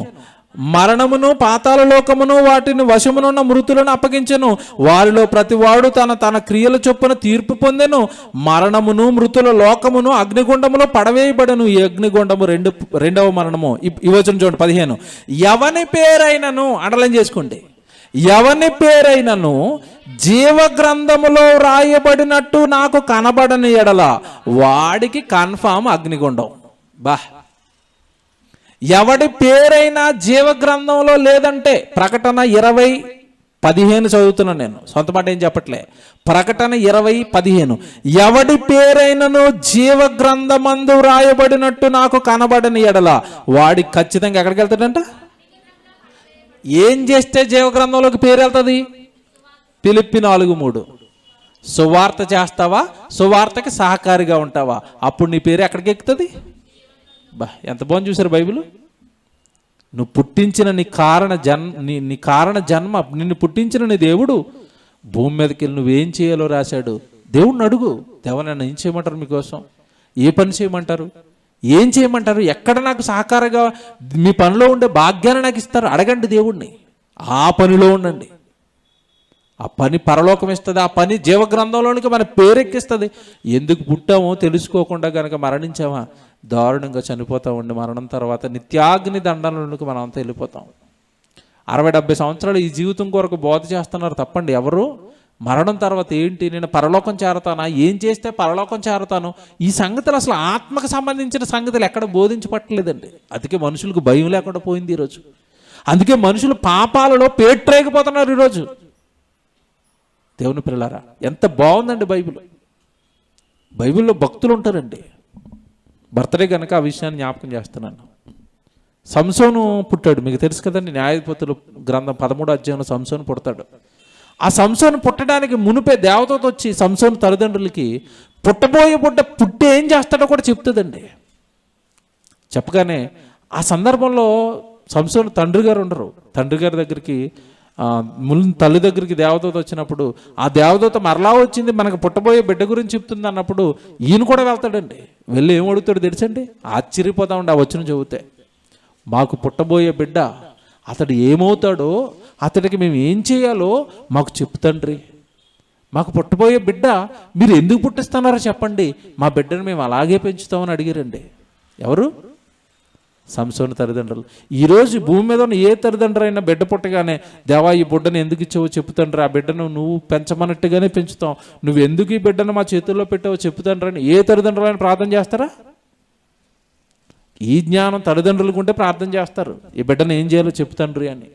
మరణమును పాతాళ లోకమును వాటిని వశమునున్న మృతులను అప్పగించెను. వారిలో ప్రతివాడు తన తన క్రియల చొప్పున తీర్పు పొందెను. మరణమును మృతుల లోకమును అగ్నిగుండములో పడవేయబడను. ఈ అగ్నిగుండము రెండవ మరణము. ఇవ్వచ్చు చూడండి 15. ఎవని పేరైనను, అండర్లైన్ చేసుకోండి, ఎవని పేరైనను జీవ గ్రంథములో రాయబడినట్టు నాకు కనబడని ఎడల వాడికి కన్ఫామ్ అగ్నిగుండం. బా, ఎవడి పేరైనా జీవ గ్రంథంలో లేదంటే, ప్రకటన 20:15 చదువుతున్నాను నేను, సొంత మాట ఏం చెప్పట్లే. ప్రకటన 20:15, ఎవడి పేరైనను జీవ గ్రంథమందు రాయబడినట్టు నాకు కనబడని ఎడల వాడి ఖచ్చితంగా ఎక్కడికి వెళ్తాడంట? ఏం చేస్తే జీవ గ్రంథంలోకి పేరు వెళ్తుంది? ఫిలిప్పీ 4:3. సువార్త చేస్తావా? సువార్తకి సహకారిగా ఉంటావా? అప్పుడు నీ పేరు ఎక్కడికి ఎక్కుతుంది? బా, ఎంత బాగుంది చూసారు బైబిల్. నువ్వు పుట్టించిన నీ కారణ జన్మ, నిన్ను పుట్టించిన నీ దేవుడు భూమి మీదకి వెళ్ళి నువ్వేం చేయాలో రాశాడు. దేవుడిని అడుగు, దేవా నన్ను ఏం చేయమంటారు, మీకోసం ఏ పని చేయమంటారు, ఏం చేయమంటారు, ఎక్కడ నాకు సహకారంగా మీ పనిలో ఉండే భాగ్యాన్ని నాకు ఇస్తారు, అడగండి దేవుణ్ణి. ఆ పనిలో ఉండండి. ఆ పని పరలోకం ఇస్తుంది. ఆ పని జీవగ్రంథంలోనికి మన పేరెక్కిస్తుంది. ఎందుకు పుట్టామో తెలుసుకోకుండా కనుక మరణించామా, దారుణంగా చనిపోతూ ఉండి మరణం తర్వాత నిత్యాగ్ని దండనలోనికి మనం అంతా వెళ్ళిపోతాం. 60-70 సంవత్సరాలు ఈ జీవితం కొరకు బోధ చేస్తున్నారు తప్పండి ఎవరు. మరణం తర్వాత ఏంటి, నేను పరలోకం చేరతానా, ఏం చేస్తే పరలోకం చేరతాను, ఈ సంగతులు అసలు ఆత్మకు సంబంధించిన సంగతులు ఎక్కడ బోధించబట్టలేదండి. అందుకే మనుషులకు భయం లేకుండా పోయింది ఈరోజు. అందుకే మనుషులు పాపాలలో పేట్రేగిపోతున్నారు ఈరోజు. దేవుని పిల్లలారా, ఎంత బాగుందండి బైబిల్. బైబిల్లో భక్తులు ఉంటారండి. బర్త్డే కనుక ఆ విషయాన్ని జ్ఞాపకం చేస్తున్నాను. సంసోను పుట్టాడు, మీకు తెలుసు కదండి. న్యాయాధిపతులు గ్రంథం 13వ అధ్యాయంలో సంసోను పుడతాడు. ఆ సంసోను పుట్టడానికి మునిపే దేవతతో వచ్చి సంసోను తల్లిదండ్రులకి పుట్టబోయే పుట్టి ఏం చేస్తాడో కూడా చెప్తుందండి. చెప్పగానే ఆ సందర్భంలో సంసోను తండ్రి గారు ఉండరు. తండ్రి గారి దగ్గరికి తల్లి దగ్గరికి దేవదూత వచ్చినప్పుడు ఆ దేవదూత మరలా వచ్చింది మనకు పుట్టబోయే బిడ్డ గురించి చెప్తుంది అన్నప్పుడు ఈయన కూడా వెళ్తాడండి. వెళ్ళి ఏం అడుగుతాడు తెలుసండి, ఆశ్చర్యపోతామండి ఆ వచ్చిన చెబితే. మాకు పుట్టబోయే బిడ్డ అతడు ఏమవుతాడో, అతడికి మేము ఏం చేయాలో మాకు చెప్తండ్రి. మాకు పుట్టబోయే బిడ్డ మీరు ఎందుకు పుట్టిస్తున్నారో చెప్పండి, మా బిడ్డను మేము అలాగే పెంచుతామని అడిగారండి. ఎవరు? సంసోను తల్లిదండ్రులు. ఈరోజు భూమి మీద ఉన్న ఏ తల్లిదండ్రులు అయినా బిడ్డ పుట్టగానే, దేవా ఈ బిడ్డను ఎందుకు ఇచ్చావో చెప్పుతండ్రి, ఆ బిడ్డను నువ్వు పెంచమన్నట్టుగానే పెంచుతాం, నువ్వు ఎందుకు ఈ బిడ్డను మా చేతుల్లో పెట్టావో చెప్పుతండ్రి అని ఏ తల్లిదండ్రులైనా ప్రార్థన చేస్తారా? ఈ జ్ఞానం తల్లిదండ్రులకు ఉంటే ప్రార్థన చేస్తారు, ఈ బిడ్డను ఏం చేయాలో చెప్పుతండ్రి అని.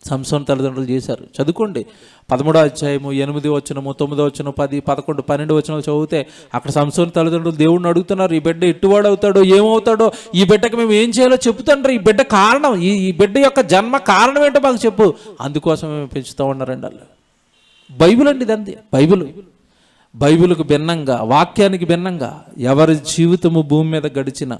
సంసోను తల్లిదండ్రులు చేశారు. చదువుకోండి, 13వ అధ్యాయము 8వ వచనము, 9వ వచనం, 10, 11, 12 వచనాలు చదివితే అక్కడ సంసోను తల్లిదండ్రులు దేవుడిని అడుగుతున్నారు, ఈ బిడ్డ ఎట్టువాడు అవుతాడో, ఏమవుతాడో, ఈ బిడ్డకి మేము ఏం చేయాలో చెప్పుతండ్రి, ఈ బిడ్డ కారణం, ఈ బిడ్డ యొక్క జన్మ కారణం ఏంటో మాకు చెప్పు, అందుకోసం మేము పెంచుతూ ఉన్నారండి వాళ్ళు. బైబిల్ అండి ఇదండి. బైబిల్కు భిన్నంగా, వాక్యానికి భిన్నంగా ఎవరి జీవితము భూమి మీద గడిచిన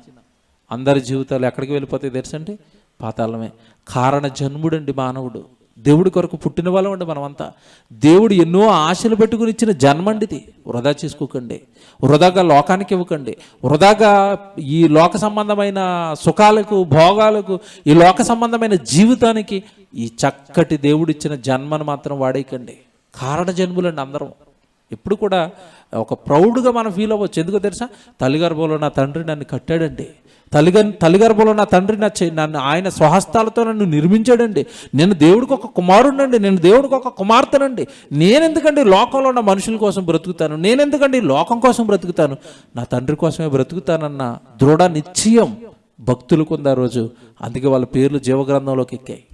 అందరి జీవితాలు ఎక్కడికి వెళ్ళిపోతాయి తెలుసండి? పాతాళమే. కారణ జన్ముడండి మానవుడు. దేవుడి కొరకు పుట్టిన వాళ్ళం అండి మనమంతా. దేవుడు ఎన్నో ఆశలు పెట్టుకుని ఇచ్చిన జన్మండిది. వృధా చేసుకోకండి, వృధాగా లోకానికి ఇవ్వకండి, వృధాగా ఈ లోక సంబంధమైన సుఖాలకు, భోగాలకు, ఈ లోక సంబంధమైన జీవితానికి ఈ చక్కటి దేవుడిచ్చిన జన్మను మాత్రం వాడేయకండి. కారణ జన్ములండి అందరం. ఎప్పుడు కూడా ఒక ప్రౌడ్గా మనం ఫీల్ అవ్వచ్చు. ఎందుకో తెలుసా? తల్లిగర్భంలో నా తండ్రి నన్ను కట్టాడండి, తల్లిగర్భంలో నా తండ్రి నన్ను ఆయన స్వహస్తాలతో నన్ను నిర్మించాడండి, నేను దేవుడికి ఒక కుమారుడినండి, నేను దేవుడికి ఒక కుమార్తెనండి, నేనెందుకండి లోకంలో ఉన్న మనుషుల కోసం బ్రతుకుతాను, నేనెందుకండి లోకం కోసం బ్రతుకుతాను, నా తండ్రి కోసమే బ్రతుకుతానన్న దృఢ నిశ్చయం భక్తులకు ఉంది ఆ రోజు. అందుకే వాళ్ళ పేర్లు జీవగ్రంథంలోకి ఎక్కాయి.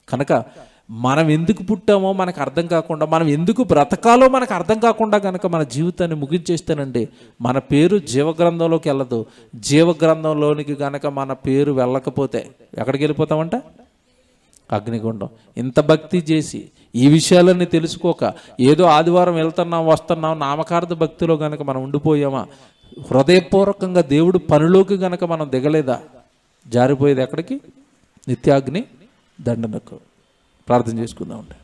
కనుక మనం ఎందుకు పుట్టామో మనకు అర్థం కాకుండా, మనం ఎందుకు బ్రతకాలో మనకు అర్థం కాకుండా కనుక మన జీవితాన్ని ముగించేస్తానండి, మన పేరు జీవగ్రంథంలోకి వెళ్ళదు. జీవగ్రంథంలోనికి కనుక మన పేరు వెళ్ళకపోతే ఎక్కడికి వెళ్ళిపోతామంట? అగ్నిగుండం. ఇంత భక్తి చేసి ఈ విషయాలన్నీ తెలుసుకోక ఏదో ఆదివారం వెళ్తున్నాం వస్తున్నాం నామకార్థ భక్తిలో కనుక మనం ఉండిపోయామా, హృదయపూర్వకంగా దేవుడు పనిలోకి కనుక మనం దిగలేదా, జారిపోయేది ఎక్కడికి? నిత్యాగ్ని దండనకు. ప్రార్థన చేసుకుందాం.